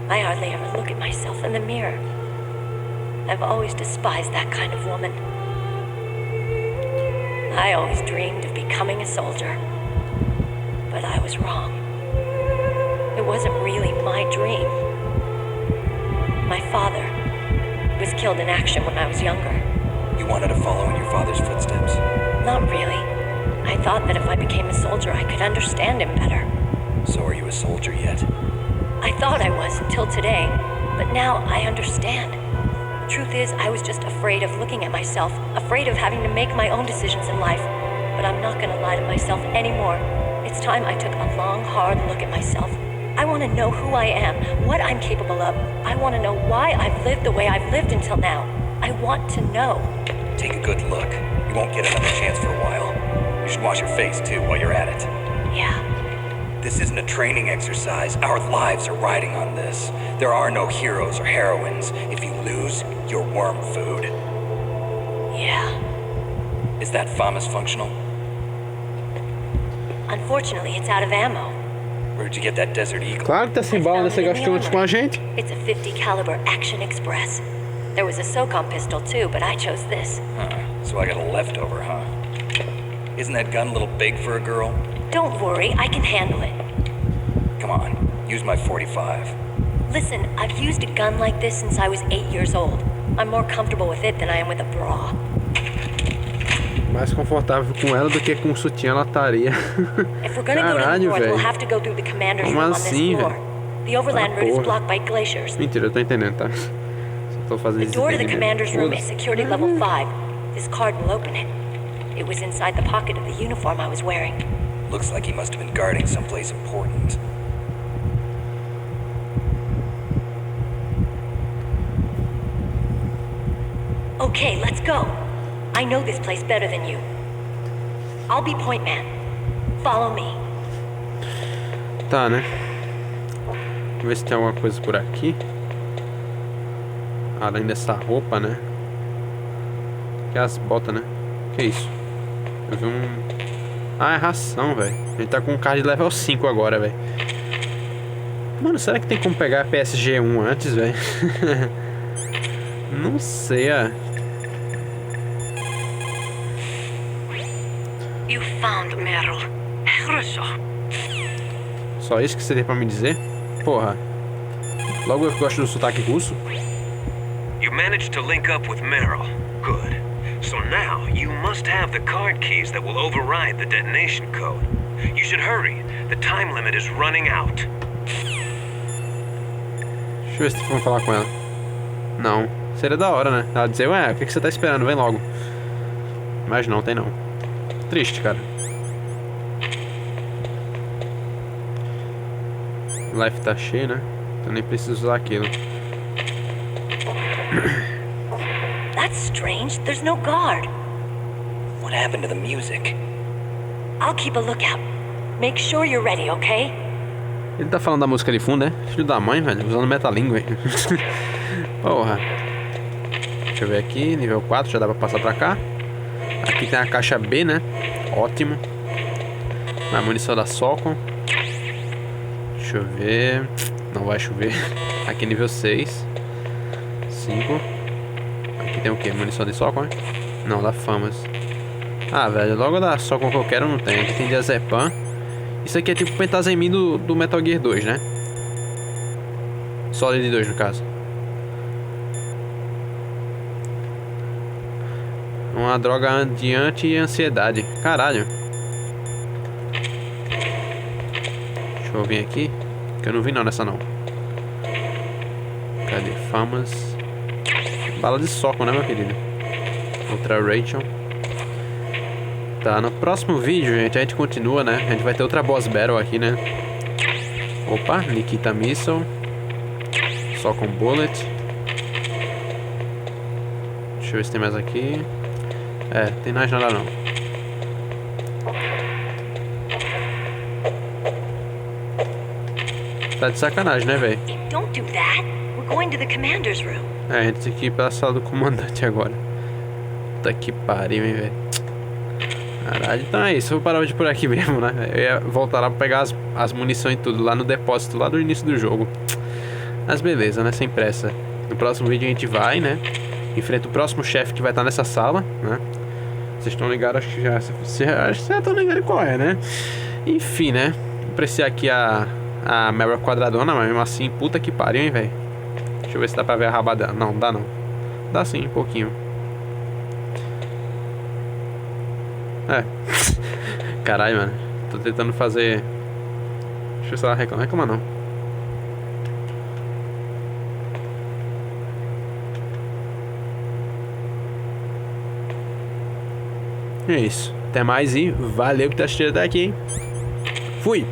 I hardly ever look at myself in the mirror. I've always despised that kind of woman. I always dreamed of becoming a soldier. But I was wrong. It wasn't really my dream. My father was killed in action when I was younger. You wanted to follow in your father's footsteps? Not really. I thought that if I became a soldier, I could understand him better. So are you a soldier yet? I thought I was until today, but now I understand. The truth is, I was just afraid of looking at myself, afraid of having to make my own decisions in life. But I'm not gonna lie to myself anymore. It's time I took a long, hard look at myself. I want to know who I am, what I'm capable of. I want to know why I've lived the way I've lived until now. I want to know. Take a good look. You won't get another chance for a while. You should wash your face, too, while you're at it. Yeah. This isn't a training exercise. Our lives are riding on this. There are no heroes or heroines. If you lose, you're worm food. Yeah. Is that FAMAS functional? Unfortunately, it's out of ammo. Where'd you get that Desert Eagle? Claro que tá sem bala nesse negócio de com a gente. It's a 50 caliber Action Express. There was a SOCOM pistol too, but I chose this. So I got a leftover, huh? Isn't that gun a little big for a girl? Don't worry, I can handle it. Come on, use my 45. Listen, I've used a gun like this since I was 8 years old. I'm more comfortable with it than I am with a bra. Mais confortável com ela do que com o sutiã ela estaria. If we're gonna go to the Caralho, north, we'll velho. have to go through the commander's Como room assim, on this floor. velho? The overland route is porra. blocked by glaciers. Mentira, eu tô entendendo, tá? Só tô fazendo The esse door to the entendimento. commander's room is Foda-se. security level 5. This card will open it. It was inside the pocket of the uniform I was wearing. Looks like he must have been guarding someplace important. Okay, let's go. I know this place better than you. I'll be point man. Follow me. Tá, né? Vamos ver se tem alguma coisa por aqui. Além dessa roupa, né? Que é as botas, né? Que isso? Eu vi um... Ah, é ração, velho. A gente tá com um card de level 5 agora, velho. Mano, será que tem como pegar a PSG1 antes, velho? Não sei, You found Meryl. Хорошо. Só isso que você tem pra me dizer? Porra. Logo eu que gosto do sotaque russo. You managed to link up with Meryl. Good. So now you must have the card keys that will override the detonation code. You should hurry. The time limit is running out. Deixa eu ver se vamos falar com ela. Não. Seria da hora, né? Ela dizer, ué, o que você tá esperando? Vem logo. Mas não, tem não. Triste, cara. Life tá cheio, né? Então nem preciso usar aquilo. That's strange. There's no guard. What happened to the music? I'll keep a lookout. Make sure you're ready, okay? Ele tá falando da música de fundo, né? Filho da mãe, velho. Usando metalingue, velho. Porra. Deixa eu ver aqui. Nível 4, já dá pra passar pra cá. Aqui tem a caixa B, né? Ótimo. Mais munição da Socon. Deixa eu ver. Não vai chover. Aqui nível 6. 5. Aqui tem o que? Munição de Socon, né? Não, da Famas. Ah, velho. Logo da Socon que eu quero não tem. Aqui tem diazepam. Isso aqui é tipo o pentazemim do Metal Gear 2, né? Solid 2 no caso. Uma droga anti-ansiedade. Caralho. Deixa eu vir aqui. Que eu não vi não nessa não. Cadê? Famas. Bala de soco, né, meu querido? Outra Rachel. Tá, no próximo vídeo, gente, a gente continua, né? A gente vai ter outra boss battle aqui, né? Opa, Nikita Missile. Só com bullet. Deixa eu ver se tem mais aqui. É, tem mais nada não. Tá de sacanagem, né, velho? Don't do that. We're going to the commander's room. É, a gente tem que ir pra sala do comandante agora. Puta que pariu, hein, velho. Caralho, então é isso, eu vou parar de por aqui mesmo, né? Eu ia voltar lá pra pegar as munições e tudo lá no depósito, lá do início do jogo. Mas beleza, né? Sem pressa. No próximo vídeo a gente vai, né? Enfrenta o próximo chefe que vai estar nessa sala, né? Vocês estão ligados, acho que já estão ligados qual é, né? Enfim, né? Vou apreciar aqui a Meryl quadradona, mas mesmo assim, puta que pariu, hein, velho? Deixa eu ver se dá pra ver a raba dela. Não, dá não. Dá sim, um pouquinho. É. Caralho, mano. Tô tentando fazer. Deixa eu ver se ela reclama. Reclama não. É isso. Até mais e valeu por ter assistido até aqui, hein? Fui!